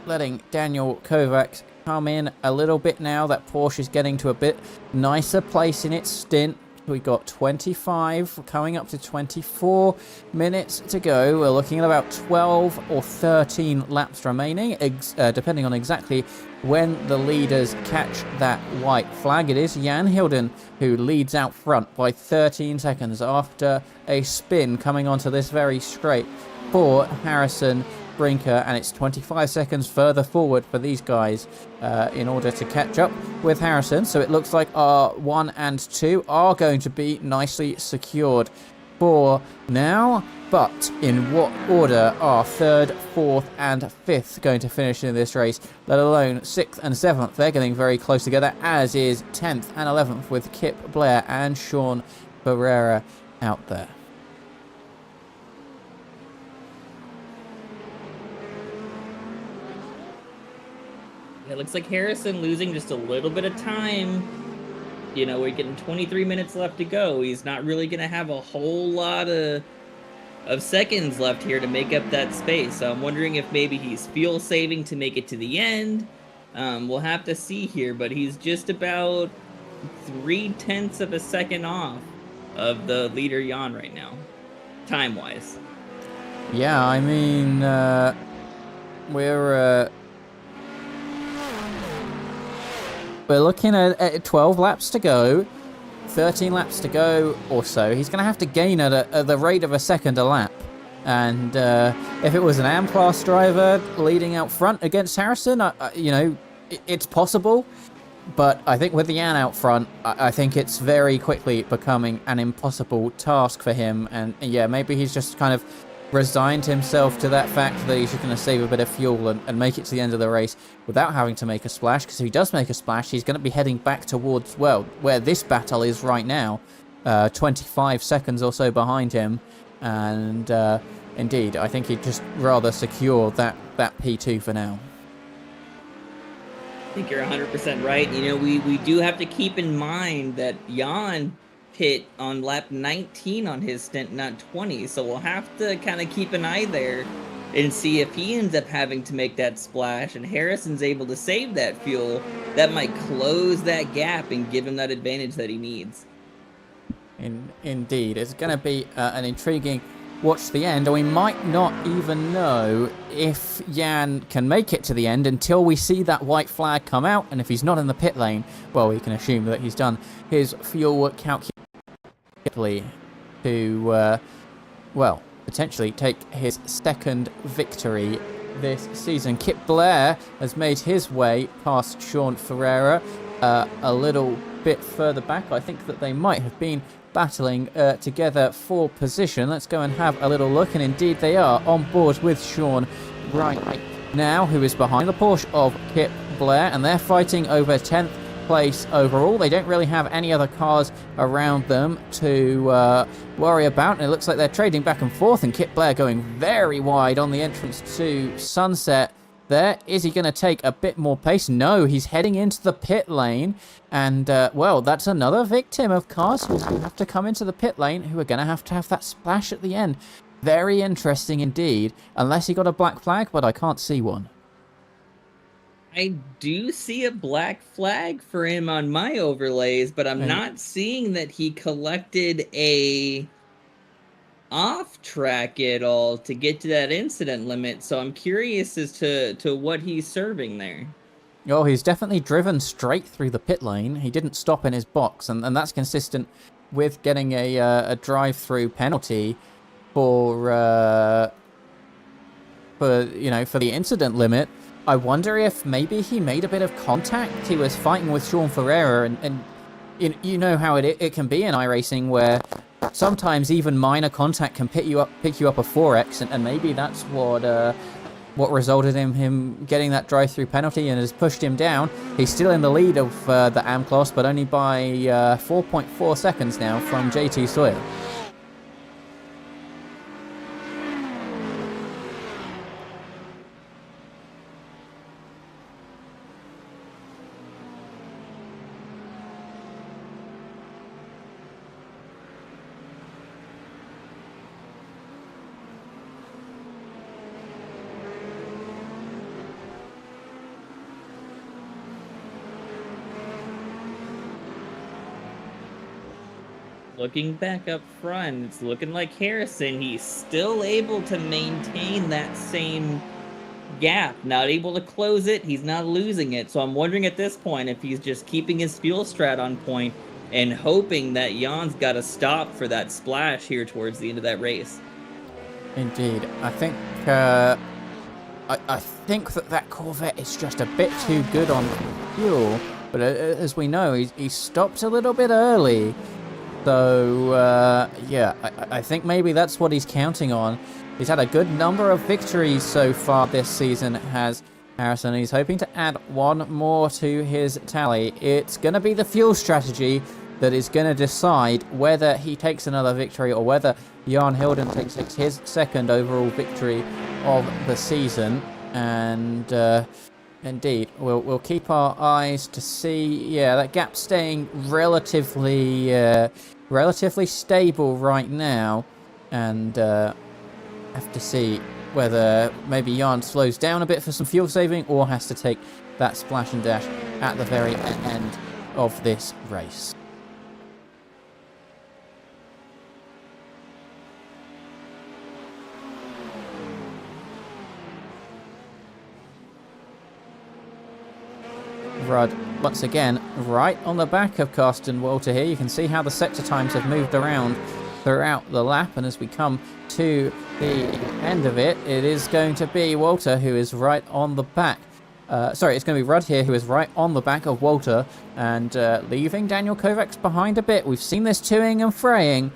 letting Daniel Kovacs come in a little bit now. That Porsche is getting to a bit nicer place in its stint. We got 25 coming up to 24 minutes to go. We're looking at about 12 or 13 laps remaining, depending on exactly when the leaders catch that white flag. It is Jan Hilden who leads out front by 13 seconds after a spin coming onto this very straight for Harrison Brinker, and it's 25 seconds further forward for these guys in order to catch up with Harrison. So it looks like our 1 and 2 are going to be nicely secured for now. But in what order are 3rd, 4th and 5th going to finish in this race, let alone 6th and 7th? They're getting very close together, as is 10th and 11th with Kip Blair and Sean Ferreira out there. It looks like Harrison losing just a little bit of time. You know, we're getting 23 minutes left to go. He's not really going to have a whole lot of seconds left here to make up that space. So I'm wondering if maybe he's fuel saving to make it to the end. We'll have to see here, but he's just about 0.3 of a second off of the leader Jan right now, time-wise. Yeah, I mean, we're looking at 12 laps to go, 13 laps to go or so. He's going to have to gain at the rate of a second a lap. And if it was an AM class driver leading out front against Harrison, you know, it's possible. But I think with the Jan out front, I think it's very quickly becoming an impossible task for him. And yeah, maybe he's just kind of resigned himself to that fact that he's just going to save a bit of fuel and make it to the end of the race without having to make a splash. Because if he does make a splash, he's going to be heading back towards, well, where this battle is right now, 25 seconds or so behind him. And indeed, I think he'd just rather secure that P2 for now. I think you're 100% right. You know, we do have to keep in mind that Jan hit on lap 19 on his stint, not 20. So we'll have to kind of keep an eye there and see if he ends up having to make that splash and Harrison's able to save that fuel. That might close that gap and give him that advantage that he needs. Indeed. It's going to be an intriguing watch to the end, and we might not even know if Jan can make it to the end until we see that white flag come out. And if he's not in the pit lane, well, we can assume that he's done his fuel calculation to, well, potentially take his second victory this season. Kip Blair has made his way past Sean Ferreira a little bit further back. I think that they might have been battling together for position. Let's go and have a little look, and indeed they are on board with Sean right now, who is behind the Porsche of Kip Blair, and they're fighting over 10th place overall. They don't really have any other cars around them to worry about, and it looks like they're trading back and forth, and Kip Blair going very wide on the entrance to Sunset there. Is he going to take a bit more pace? No, he's heading into the pit lane, and well, that's another victim of cars who have to come into the pit lane, who are going to have that splash at the end. Very interesting indeed, unless he got a black flag, but I can't see one. I do see a black flag for him on my overlays, but I'm not seeing that he collected a off track at all to get to that incident limit. So I'm curious as to what he's serving there. Oh, he's definitely driven straight through the pit lane. He didn't stop in his box, and that's consistent with getting a drive-through penalty for the incident limit. I wonder if maybe he made a bit of contact. He was fighting with Sean Ferreira, and you know how it can be in iRacing, where sometimes even minor contact can pick you up a 4X, and maybe that's what resulted in him getting that drive-through penalty and has pushed him down. He's still in the lead of the AM class, but only by 4.4 seconds now from JT Sawyer. looking back up front, it's looking like Harrison, he's still able to maintain that same gap, not able to close it, he's not losing it. So I'm wondering at this point if he's just keeping his fuel strat on point and hoping that Jan's got to stop for that splash here towards the end of that race. Indeed. I think I think that Corvette is just a bit too good on fuel, but as we know, he stopped a little bit early. So, yeah, I think maybe that's what he's counting on. He's had a good number of victories so far this season, has Harrison. He's hoping to add one more to his tally. It's going to be the fuel strategy that is going to decide whether he takes another victory or whether Jan Hilden takes his second overall victory of the season. And indeed, we'll keep our eyes to see. Yeah, that gap staying relatively stable right now, and have to see whether maybe Jan slows down a bit for some fuel saving or has to take that splash and dash at the very end of this race. Rudd, once again, right on the back of Carsten Walter here. You can see how the sector times have moved around throughout the lap, and as we come to the end of it, it is going to be Walter who is right on the back. Sorry, it's going to be Rudd here who is right on the back of Walter and leaving Daniel Kovacs behind a bit. We've seen this toing and fraying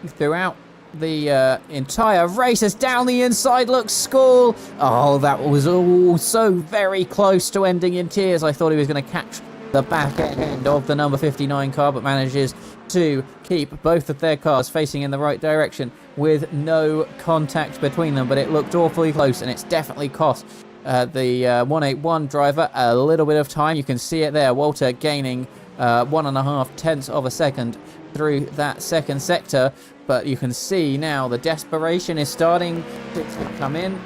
throughout the entire race. As down the inside looks School. Oh, that was all so very close to ending in tears. I thought he was going to catch the back end of the number 59 car, but manages to keep both of their cars facing in the right direction with no contact between them. But it looked awfully close, and it's definitely cost the 181 driver a little bit of time. You can see it there. Walter gaining 1.5 tenths of a second through that second sector, but you can see now the desperation is starting to come in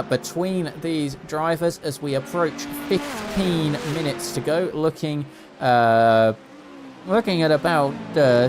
between these drivers as we approach 15 minutes to go, looking at about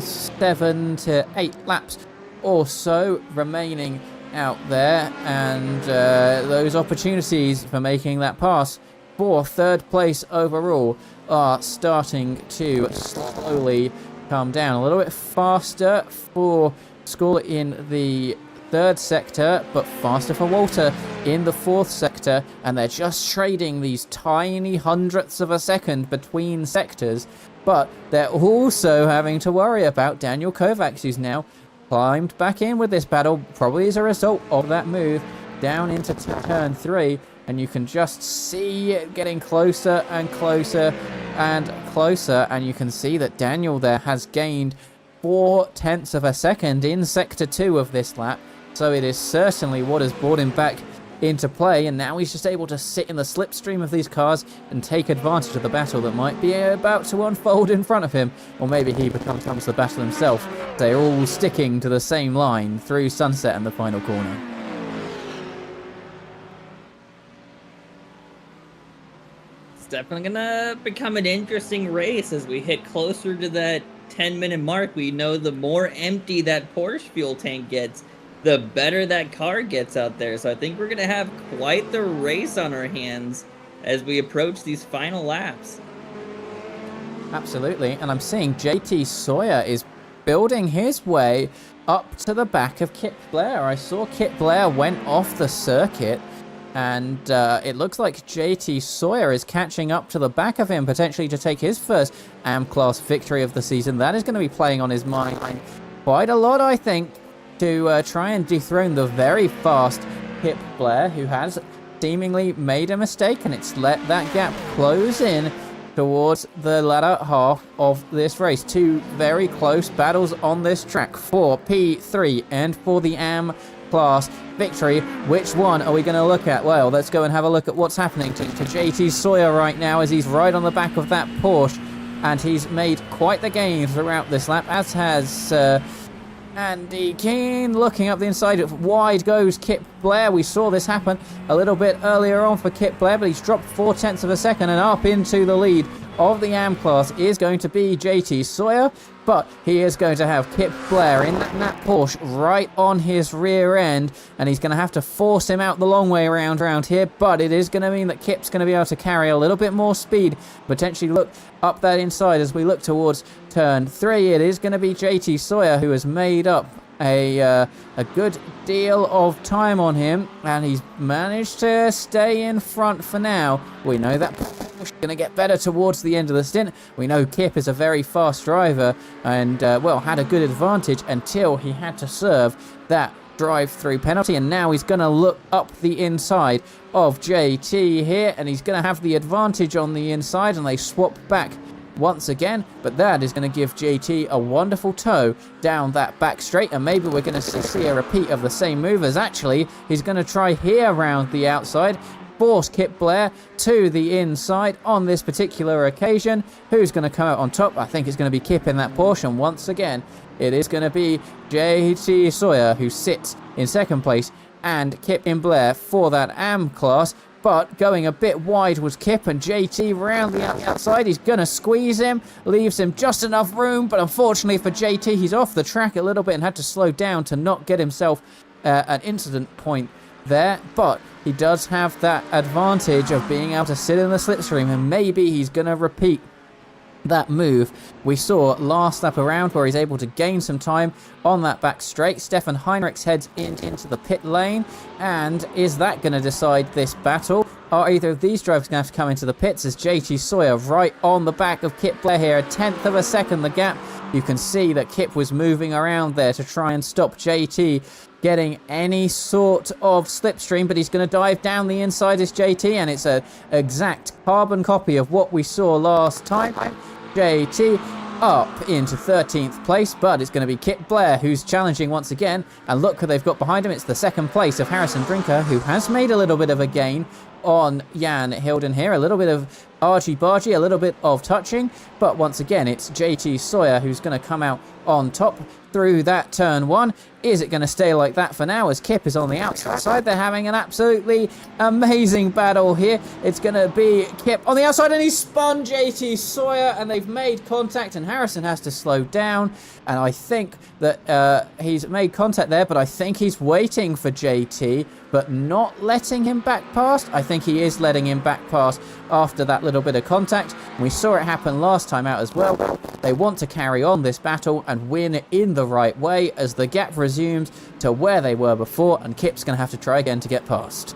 7 to 8 laps or so remaining out there, and those opportunities for making that pass for third place overall are starting to slowly come down. A little bit faster for School in the third sector, but faster for Walter in the fourth sector, and they're just trading these tiny hundredths of a second between sectors. But they're also having to worry about Daniel Kovacs, who's now climbed back in with this battle, probably as a result of that move down into turn 3, and you can just see it getting closer and closer and closer, and you can see that Daniel there has gained 4 tenths of a second in sector 2 of this lap, so it is certainly what has brought him back into play, and now he's just able to sit in the slipstream of these cars and take advantage of the battle that might be about to unfold in front of him, or maybe he becomes the battle himself. They're all sticking to the same line through Sunset and the final corner. It's definitely gonna become an interesting race as we hit closer to that 10-minute mark. We know the more empty that Porsche fuel tank gets, the better that car gets out there. So I think we're going to have quite the race on our hands as we approach these final laps. Absolutely, and I'm seeing JT Sawyer is building his way up to the back of Kip Blair. I saw Kip Blair went off the circuit, and it looks like JT Sawyer is catching up to the back of him, potentially to take his first AM Class victory of the season. That is going to be playing on his mind quite a lot, I think, to try and dethrone the very fast Kip Blair, who has seemingly made a mistake, and it's let that gap close in towards the latter half of this race. 2 very close battles on this track for P3 and for the AM Class victory. Which one are we going to look at? Well, let's go and have a look at what's happening to JT Sawyer right now, as he's right on the back of that Porsche, and he's made quite the gain throughout this lap, as has Andy Keane. Looking up the inside, wide goes Kip Blair. We saw this happen a little bit earlier on for Kip Blair, but he's dropped 4 tenths of a second and up into the lead of the AM class is going to be JT Sawyer, but he is going to have Kip Blair in that Porsche right on his rear end, and he's going to have to force him out the long way around here, but it is going to mean that Kip's going to be able to carry a little bit more speed, potentially look up that inside as we look towards turn 3. It is going to be JT Sawyer who has made up a good deal of time on him, and he's managed to stay in front for now. We know that Porsche going to get better towards the end of the stint. We know Kip is a very fast driver and, well, had a good advantage until he had to serve that drive-through penalty, and now he's going to look up the inside of JT here, and he's going to have the advantage on the inside, and they swap back once again, but that is going to give JT a wonderful tow down that back straight, and maybe we're going to see a repeat of the same move, as actually he's going to try here around the outside, force Kip Blair to the inside on this particular occasion. Who's going to come out on top? I think it's going to be Kip in that Porsche, and once again it is going to be JT Sawyer who sits in second place, and Kip in Blair for that AM class. But going a bit wide was Kip, and JT round the outside. He's going to squeeze him, leaves him just enough room, but unfortunately for JT, he's off the track a little bit and had to slow down to not get himself an incident point there. But he does have that advantage of being able to sit in the slipstream, and maybe he's going to repeat that move we saw last lap around, where he's able to gain some time on that back straight. Stefan Heinrichs heads into the pit lane, and is that going to decide this battle? Are either of these drivers going to have to come into the pits, as JT Sawyer right on the back of Kip Blair here, a tenth of a second the gap. You can see that Kip was moving around there to try and stop JT getting any sort of slipstream, but he's going to dive down the inside as JT, and it's an exact carbon copy of what we saw last time. JT up into 13th place, but it's going to be Kip Blair who's challenging once again, and look who they've got behind him. It's the second place of Harrison Brinker, who has made a little bit of a gain on Jan Hilden here, a little bit of argy-bargy, a little bit of touching, but once again it's JT Sawyer who's going to come out on top through that turn 1. Is it going to stay like that for now, as Kip is on the outside? They're having an absolutely amazing battle here. It's going to be Kip on the outside, and he's spun JT Sawyer, and they've made contact, and Harrison has to slow down, and I think that he's made contact there, but I think he's waiting for JT, but not letting him back past. I think he is letting him back past after that little bit of contact. We saw it happen last time out as well. They want to carry on this battle and win in the right way, as the gap resumes to where they were before, and Kip's going to have to try again to get past.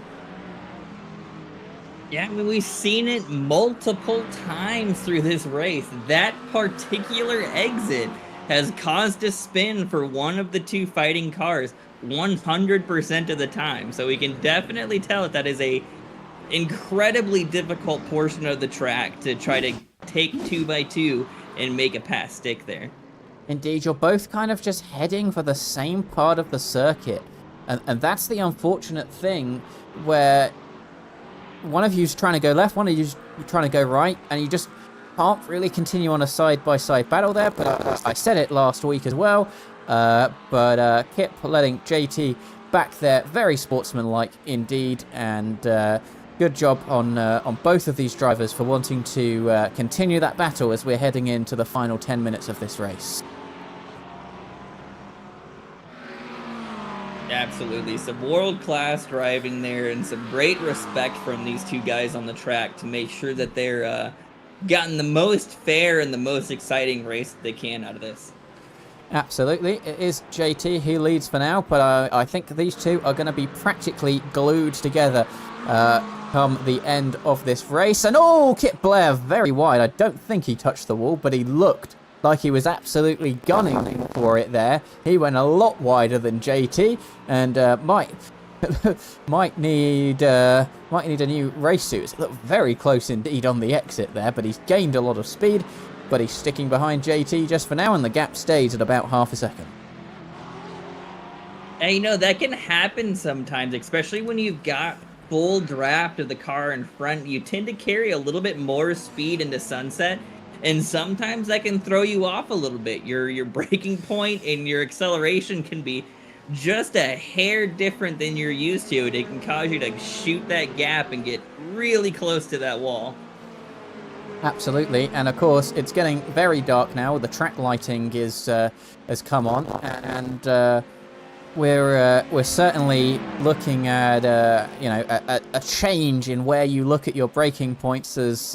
Yeah, I mean, we've seen it multiple times through this race. That particular exit has caused a spin for one of the two fighting cars 100% of the time. So we can definitely tell that is a incredibly difficult portion of the track to try to take 2x2 and make a pass stick there. Indeed, you're both kind of just heading for the same part of the circuit. And that's the unfortunate thing, where one of you's trying to go left, one of you's trying to go right, and you just can't really continue on a side-by-side battle there. But I said it last week as well. But Kip letting JT back there, very sportsmanlike indeed, and good job on both of these drivers for wanting to continue that battle as we're heading into the final 10 minutes of this race. Absolutely, some world-class driving there, and some great respect from these two guys on the track to make sure that they're gotten the most fair and the most exciting race that they can out of this. Absolutely, it is JT who leads for now, but I think these two are going to be practically glued together come the end of this race. And oh, Kip Blair very wide. I don't think he touched the wall, but he looked like he was absolutely gunning for it there. He went a lot wider than JT, and might need a new race suit. It looked very close indeed on the exit there, but he's gained a lot of speed. But he's sticking behind JT just for now, and the gap stays at about half a second. And you know, that can happen sometimes, especially when you've got full draft of the car in front. You tend to carry a little bit more speed into sunset, and sometimes that can throw you off a little bit. Your braking point and your acceleration can be just a hair different than you're used to. It can cause you to shoot that gap and get really close to that wall. Absolutely, and of course it's getting very dark now. The track lighting is has come on, and we're certainly looking at a change in where you look at your braking points as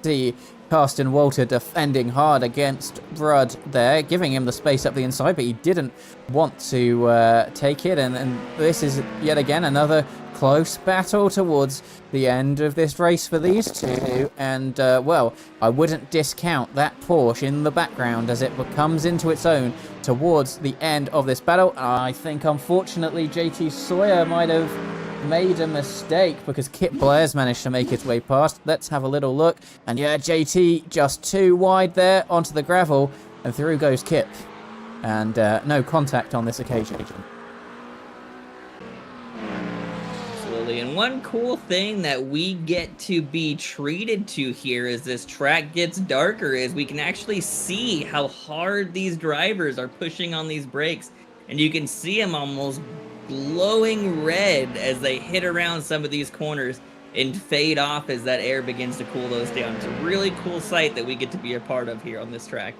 the Carsten Walter defending hard against Rudd there, giving him the space up the inside, but he didn't want to take it, and this is yet again another close battle towards the end of this race for these two, and well, I wouldn't discount that Porsche in the background as it comes into its own towards the end of this battle. I think unfortunately JT Sawyer might have made a mistake because Kit Blair's managed to make his way past. Let's have a little look, and yeah, JT just too wide there onto the gravel, and through goes Kit, and no contact on this occasion. And one cool thing that we get to be treated to here as this track gets darker is we can actually see how hard these drivers are pushing on these brakes, and you can see them almost glowing red as they hit around some of these corners and fade off as that air begins to cool those down. It's a really cool sight that we get to be a part of here on this track.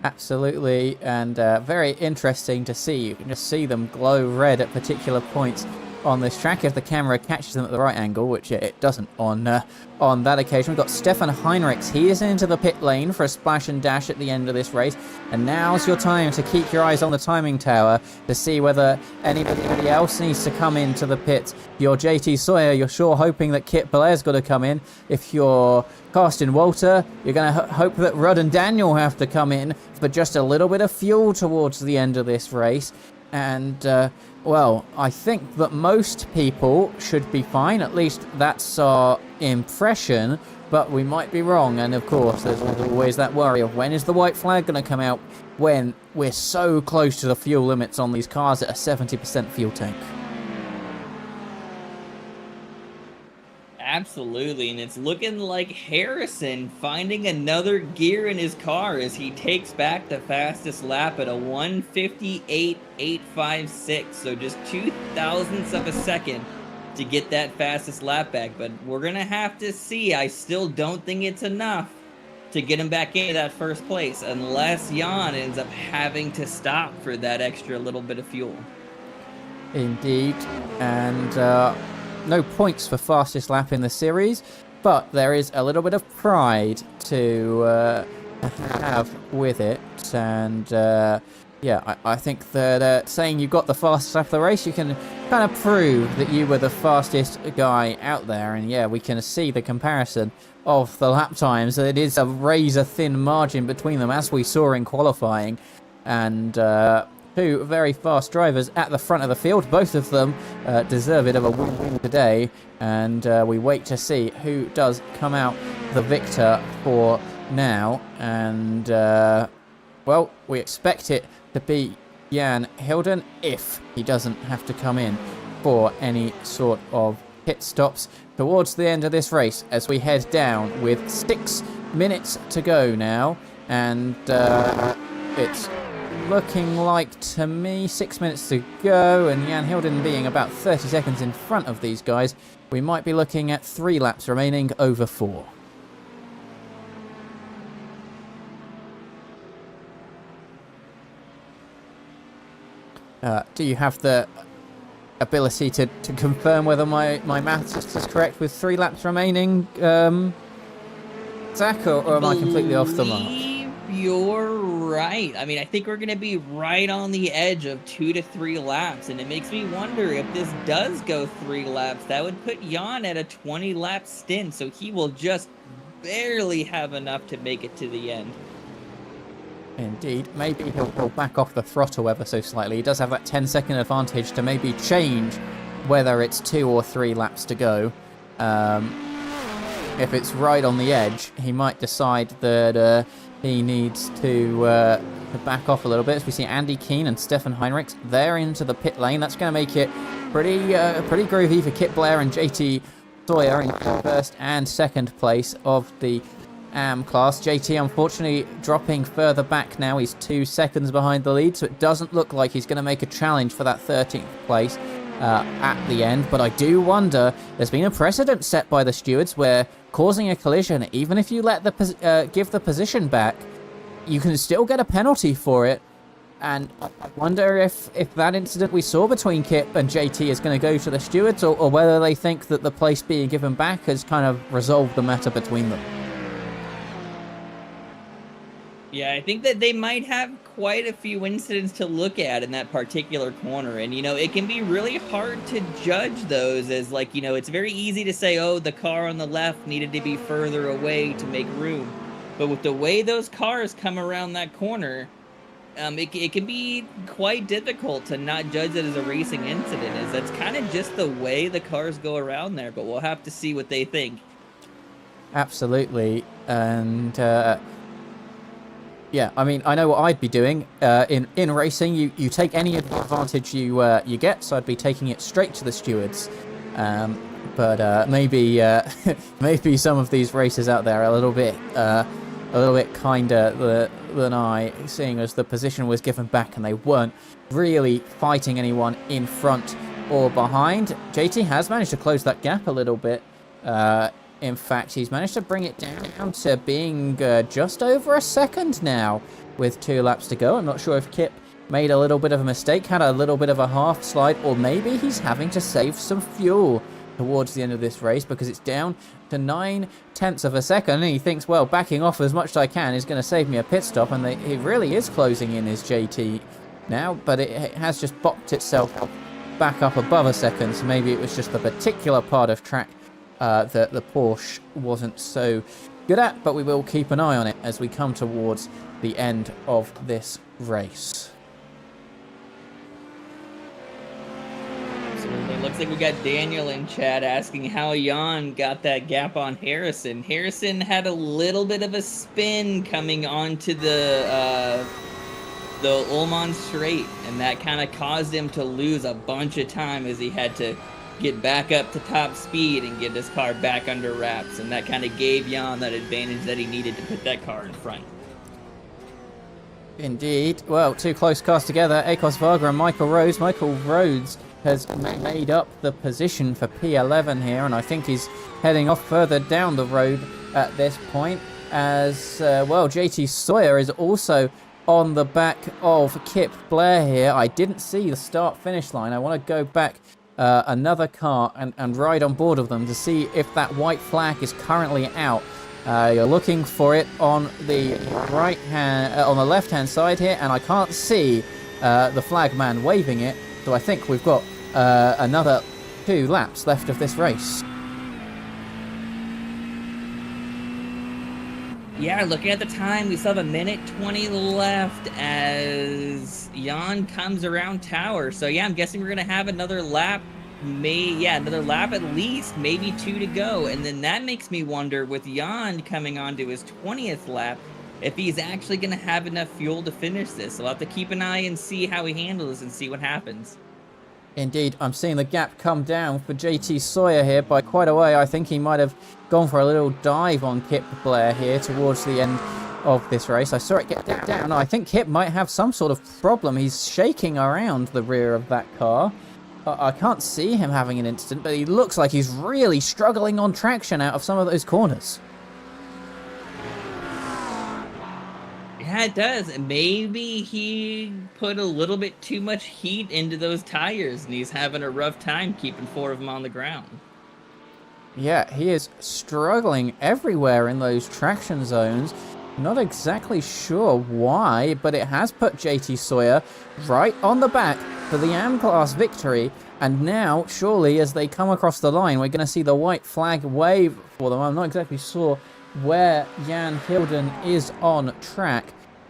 Absolutely, and very interesting to see. You can just see them glow red at particular points on this track if the camera catches them at the right angle, which it doesn't on that occasion. We've got Stefan Heinrichs. He is into the pit lane for a splash and dash at the end of this race, and now's your time to keep your eyes on the timing tower to see whether anybody else needs to come into the pits. If you're JT Sawyer, you're sure hoping that Kit Blair's got to come in. If you're Carsten Walter, you're going to hope that Rudd and Daniel have to come in for just a little bit of fuel towards the end of this race. And well, I think that most people should be fine, at least that's our impression, but we might be wrong, and of course there's always that worry of when is the white flag going to come out when we're so close to the fuel limits on these cars at a 70% fuel tank. Absolutely, and it's looking like Harrison finding another gear in his car as he takes back the fastest lap at a 1:58.856, so just 0.02 of a second to get that fastest lap back. But we're going to have to see. I still don't think it's enough to get him back into that first place unless Jan ends up having to stop for that extra little bit of fuel. Indeed, and no points for fastest lap in the series, but there is a little bit of pride to have with it, and yeah, I think that saying you got the fastest lap of the race, you can kind of prove that you were the fastest guy out there, and yeah, we can see the comparison of the lap times. It is a razor-thin margin between them, as we saw in qualifying, and two very fast drivers at the front of the field. Both of them deserve it of a win today, and we wait to see who does come out the victor for now. And well, we expect it to be Jan Hilden if he doesn't have to come in for any sort of pit stops towards the end of this race as we head down with 6 minutes to go now, and it's looking like to me 6 minutes to go, and Jan Hilden being about 30 seconds in front of these guys, we might be looking at 3 laps remaining over 4. Do you have the ability to confirm whether my maths is correct with 3 laps remaining, Zach, or am I completely off the mark? You're right. I mean, I think we're going to be right on the edge of 2 to 3 laps, and it makes me wonder if this does go 3 laps, that would put Jan at a 20-lap stint, so he will just barely have enough to make it to the end. Indeed. Maybe he'll back off the throttle ever so slightly. He does have that 10-second advantage to maybe change whether it's 2 or 3 laps to go. If it's right on the edge, he might decide that he needs to back off a little bit. As we see Andy Keane and Stefan Heinrichs, they're into the pit lane. That's going to make it pretty groovy for Kit Blair and JT Sawyer in first and second place of the AM class. JT unfortunately dropping further back now. He's 2 seconds behind the lead, so it doesn't look like he's going to make a challenge for that 13th place. at the end. But I do wonder, there's been a precedent set by the stewards where causing a collision, even if you let the give the position back, you can still get a penalty for it. And I wonder if that incident we saw between Kip and JT is going to go to the stewards, or whether they think that the place being given back has kind of resolved the matter between them. Yeah, I think that they might have quite a few incidents to look at in that particular corner. And, you know, it can be really hard to judge those as, like, you know, it's very easy to say, oh, the car on the left needed to be further away to make room. But with the way those cars come around that corner, it can be quite difficult to not judge it as a racing incident, as that's kind of just the way the cars go around there. But we'll have to see what they think. Absolutely. And yeah, I mean, I know what I'd be doing. In racing, you take any advantage you get, so I'd be taking it straight to the stewards. But maybe maybe some of these racers out there are a little bit kinder than I, seeing as the position was given back and they weren't really fighting anyone in front or behind. JT has managed to close that gap a little bit. In fact, he's managed to bring it down to being just over a second now with 2 laps to go. I'm not sure if Kip made a little bit of a mistake, had a little bit of a half slide, or maybe he's having to save some fuel towards the end of this race, because it's down to 9/10 of a second, and he thinks, well, backing off as much as I can is going to save me a pit stop, and it really is closing in his JT now, but it has just bopped itself back up above a second, so maybe it was just the particular part of track that the Porsche wasn't so good at, but we will keep an eye on it as we come towards the end of this race. Absolutely. Looks like we got Daniel in chat asking how Jan got that gap on Harrison. Harrison had a little bit of a spin coming onto the Ullmann straight, and that kind of caused him to lose a bunch of time as he had to get back up to top speed and get his car back under wraps, and that kind of gave Jan that advantage that he needed to put that car in front. Indeed. Well, 2 close cars together, Akos Varga and Michael Rhodes. Michael Rhodes has made up the position for P11 here, and I think he's heading off further down the road at this point, as well, JT Sawyer is also on the back of Kip Blair here. I didn't see the start-finish line. I want to go back another car and ride on board of them to see if that white flag is currently out. You're looking for it on the right hand, on the left-hand side here, and I can't see the flag man waving it. So I think we've got another 2 laps left of this race. Yeah, looking at the time, we still have 1:20 left as Jan comes around tower. So yeah, I'm guessing we're gonna have another lap. Another lap at least, maybe 2 to go. And then that makes me wonder, with Jan coming on to his 20th lap, if he's actually gonna have enough fuel to finish this. So we'll have to keep an eye and see how he handles this and see what happens. Indeed, I'm seeing the gap come down for JT Sawyer here by quite a way. I think he might have gone for a little dive on Kip Blair here towards the end of this race. I saw it get down. I think Kip might have some sort of problem. He's shaking around the rear of that car. I can't see him having an incident, but he looks like he's really struggling on traction out of some of those corners. Yeah, it does. Maybe he put a little bit too much heat into those tires, and he's having a rough time keeping 4 of them on the ground. Yeah, he is struggling everywhere in those traction zones. Not exactly sure why, but it has put JT Sawyer right on the back for the AM-class victory. And now, surely, as they come across the line, we're going to see the white flag wave for them. I'm not exactly sure where Jan Hilden is on track,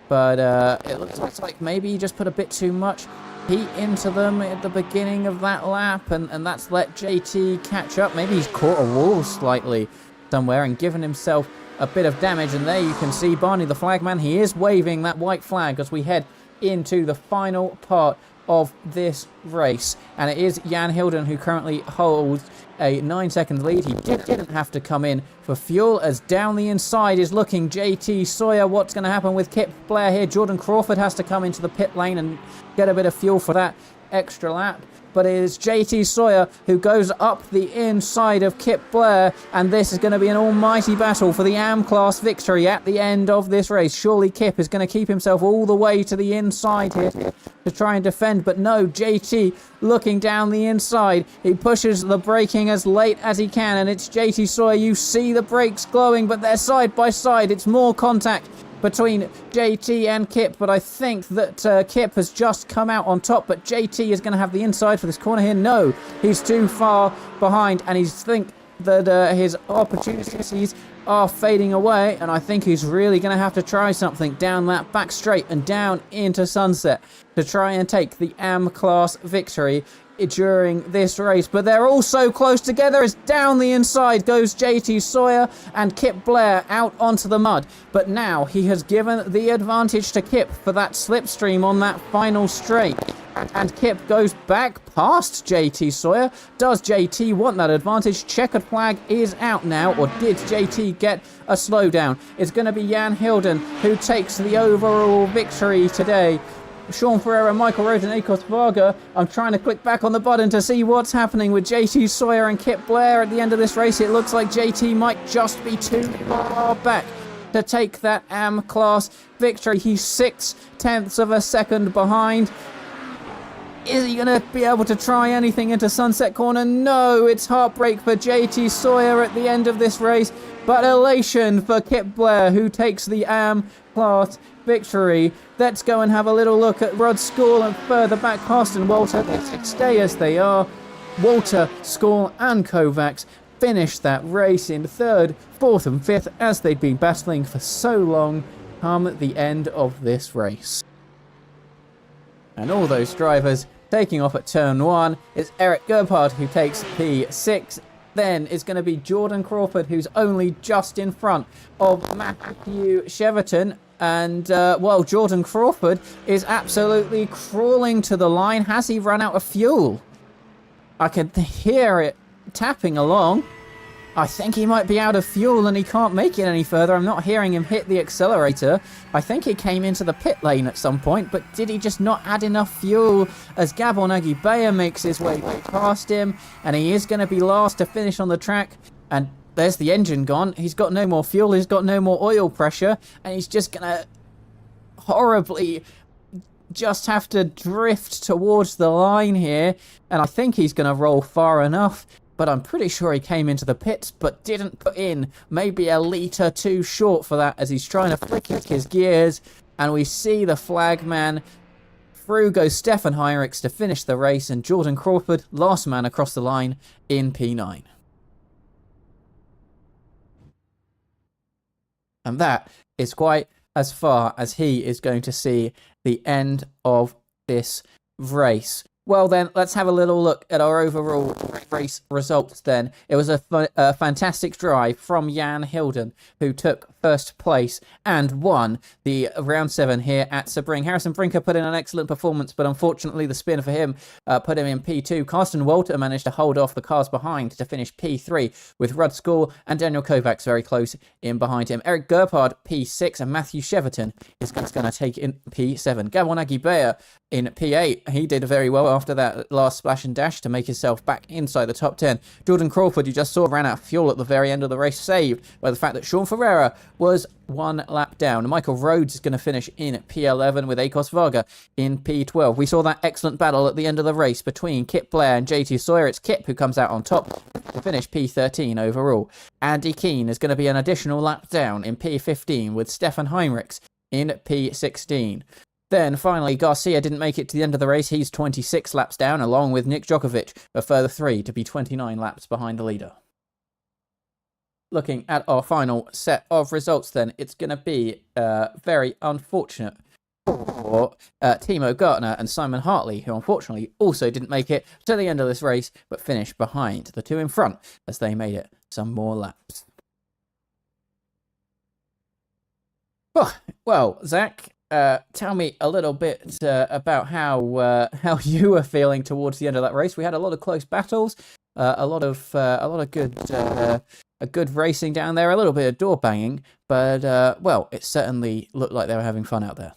but it looks like maybe he just put a bit too much heat into them at the beginning of that lap, and that's let JT catch up. Maybe he's caught a wall slightly somewhere and given himself a bit of damage. And there you can see Barney the flagman. He is waving that white flag as we head into the final part of this race, and it is Jan Hilden who currently holds a 9-second lead. He didn't have to come in for fuel, as down the inside is looking JT Sawyer. What's going to happen with Kip Blair here? Jordan Crawford has to come into the pit lane and get a bit of fuel for that. extra lap. But it is JT Sawyer who goes up the inside of Kip Blair, and this is going to be an almighty battle for the AM class victory at the end of this race. Surely Kip is going to keep himself all the way to the inside here to try and defend, but no, JT looking down the inside. He pushes the braking as late as he can, and it's JT Sawyer. You see the brakes glowing, but they're side by side. It's more contact between JT and Kip, but I think that Kip has just come out on top, but JT is going to have the inside for this corner here. No, he's too far behind, and he's think that his opportunities are fading away, and I think he's really going to have to try something down that back straight and down into Sunset to try and take the AM class victory during this race. But they're all so close together as down the inside goes JT Sawyer and Kip Blair out onto the mud. But now he has given the advantage to Kip for that slipstream on that final straight. And Kip goes back past JT Sawyer. Does JT want that advantage? Checkered flag is out now, or did JT get a slowdown? It's going to be Jan Hilden who takes the overall victory today. Sean Ferreira, Michael Rhodes and Akos Varga. I'm trying to click back on the button to see what's happening with JT Sawyer and Kip Blair at the end of this race. It looks like JT might just be too far back to take that AM class victory. He's 0.6 of a second behind. Is he going to be able to try anything into Sunset Corner? No, it's heartbreak for JT Sawyer at the end of this race, but elation for Kip Blair, who takes the AM class victory. Let's go and have a little look at Rod School and further back past and Walter. Let's stay as they are. Walter, School and Kovacs finished that race in 3rd, 4th and 5th as they'd been battling for so long come the end of this race. And all those drivers taking off at turn 1. It's Eric Gerbhardt who takes P6. Then it's going to be Jordan Crawford, who's only just in front of Matthew Cheverton. And, well, Jordan Crawford is absolutely crawling to the line. Has he run out of fuel? I can hear it tapping along. I think he might be out of fuel and he can't make it any further. I'm not hearing him hit the accelerator. I think he came into the pit lane at some point, but did he just not add enough fuel as Gabon Aguibea makes his way past him? And he is going to be last to finish on the track. And there's the engine gone. He's got no more fuel. He's got no more oil pressure. And he's just going to horribly just have to drift towards the line here. And I think he's going to roll far enough. But I'm pretty sure he came into the pits but didn't put in maybe a litre too short for that as he's trying to flick his gears. And we see the flagman. Through goes Stefan Heinrichs to finish the race, and Jordan Crawford, last man across the line in P9. And that is quite as far as he is going to see the end of this race. Well then, let's have a little look at our overall race results then. It was a fantastic drive from Jan Hilden, who took first place and won the round 7 here at Sebring. Harrison Brinker put in an excellent performance, but unfortunately the spin for him put him in P2. Carsten Walter managed to hold off the cars behind to finish P3, with Rud School and Daniel Kovacs very close in behind him. Eric Gerbhardt P6, and Matthew Cheverton is going to take in P7. Gabon Aguibea in P8. He did very well after that last splash and dash to make himself back inside the top 10. Jordan Crawford, you just saw, ran out of fuel at the very end of the race, saved by the fact that Sean Ferreira was 1 lap down. Michael Rhodes is going to finish in P11 with Akos Varga in P12. We saw that excellent battle at the end of the race between Kip Blair and JT Sawyer. It's Kip who comes out on top to finish P13 overall. Andy Keane is going to be an additional lap down in P15 with Stefan Heinrichs in P16. Then, finally, Garcia didn't make it to the end of the race. He's 26 laps down, along with Nick Djokovic, a further 3 to be 29 laps behind the leader. Looking at our final set of results, then, it's going to be very unfortunate for Timo Gartner and Simon Hartley, who unfortunately also didn't make it to the end of this race, but finished behind the two in front as they made it some more laps. Well, Zach, tell me a little bit about how you were feeling towards the end of that race. We had a lot of close battles, a lot of good racing down there, a little bit of door banging, but well, it certainly looked like they were having fun out there.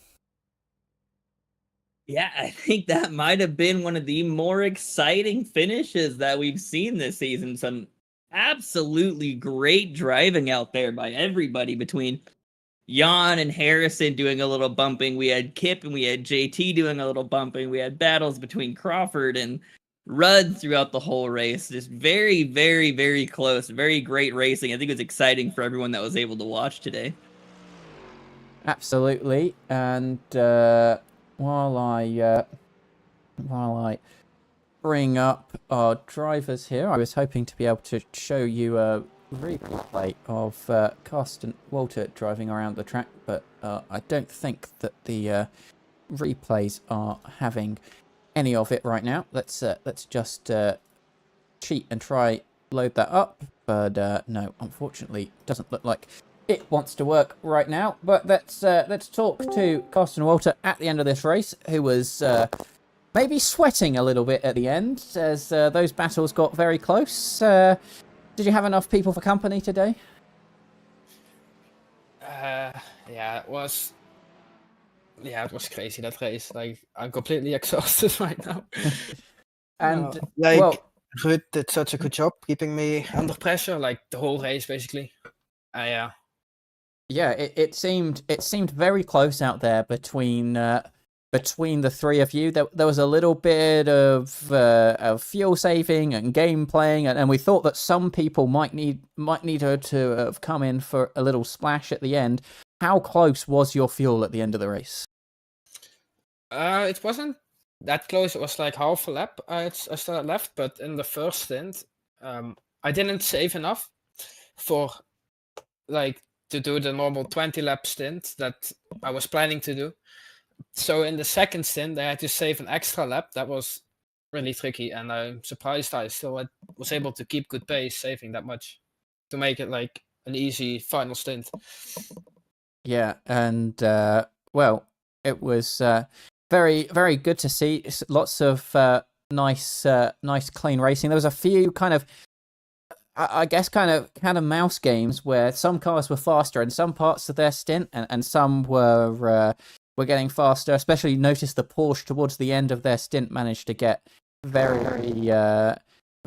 Yeah, I think that might have been one of the more exciting finishes that we've seen this season. Some absolutely great driving out there by everybody between Jan and Harrison doing a little bumping. We had Kip and we had JT doing a little bumping. We had battles between Crawford and Rudd throughout the whole race. Just very, very, very close. Very great racing. I think it was exciting for everyone that was able to watch today. Absolutely. And while I bring up our drivers here, I was hoping to be able to show you a replay of Carsten Walter driving around the track, but I don't think that the replays are having any of it right now. Let's just cheat and try load that up, but no, unfortunately, it doesn't look like it wants to work right now. But let's talk to Carsten Walter at the end of this race, who was maybe sweating a little bit at the end as those battles got very close. Did you have enough people for company today? Yeah, it was crazy, that race. Like, I'm completely exhausted right now. And like, well, Ruud did such a good job keeping me under pressure, like the whole race basically. Yeah. Yeah, it seemed very close out there between the three of you. There was a little bit of fuel saving and game playing, and we thought that some people might need her to have come in for a little splash at the end. How close was your fuel at the end of the race? It wasn't that close. It was like half a lap I still had left, but in the first stint, I didn't save enough for like to do the normal 20 lap stint that I was planning to do. So in the second stint, I had to save an extra lap. That was really tricky, and I'm surprised I still was able to keep good pace, saving that much to make it like an easy final stint. Yeah, and well, it was very, very good to see. Lots of nice clean racing. There was a few kind of, I guess, kind of mouse games where some cars were faster in some parts of their stint, and some were getting faster. Especially noticed the Porsche towards the end of their stint managed to get very,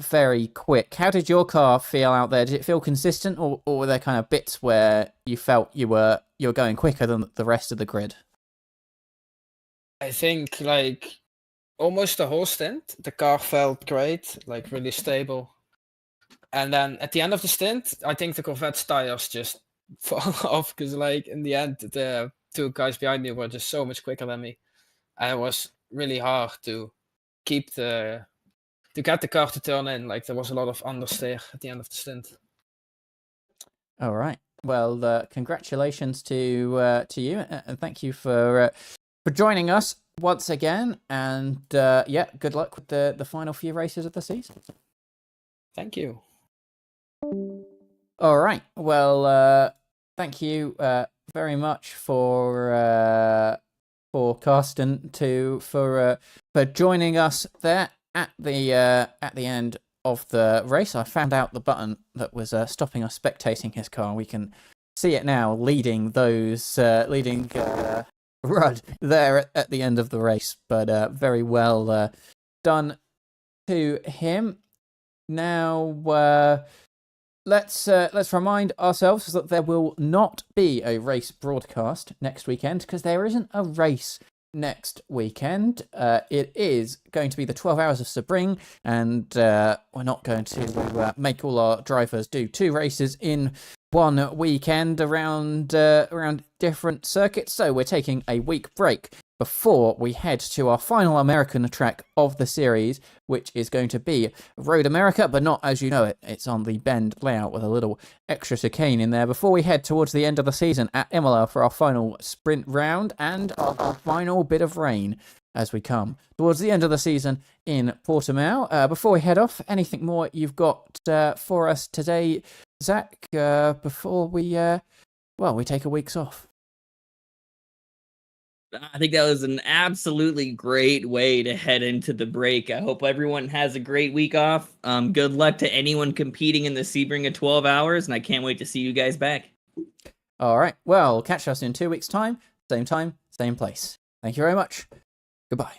very quick. How did your car feel out there? Did it feel consistent, or were there kind of bits where you felt you were going quicker than the rest of the grid? I think like almost the whole stint, the car felt great, like really stable. And then at the end of the stint, I think the Corvette's tires just fall off because, like, in the end, the two guys behind me were just so much quicker than me, and it was really hard to get the car to turn in. Like, there was a lot of understeer at the end of the stint. All right. Well, congratulations to you, and thank you for joining us once again. And yeah, good luck with the final few races of the season. Thank you. All right. Well, thank you very much for Carsten for joining us there at the end of the race. I found out the button that was stopping us spectating his car. We can see it now, leading Rudd there at the end of the race. But very well done to him. Now, let's remind ourselves that there will not be a race broadcast next weekend because there isn't a race next weekend. It is going to be the 12 hours of SEBRING, and we're not going to make all our drivers do two races in one weekend around different circuits. So we're taking a week break before we head to our final American track of the series, which is going to be Road America, but not as you know it. It's on the Bend layout with a little extra chicane in there before we head towards the end of the season at Imola for our final sprint round and our final bit of rain as we come towards the end of the season in Portimao. Before we head off, anything more you've got for us today, Zach, before we take a week's off? I think that was an absolutely great way to head into the break. I hope everyone has a great week off. Good luck to anyone competing in the Sebring at 12 hours, and I can't wait to see you guys back. All right. Well, catch us in 2 weeks' time, same place. Thank you very much. Goodbye.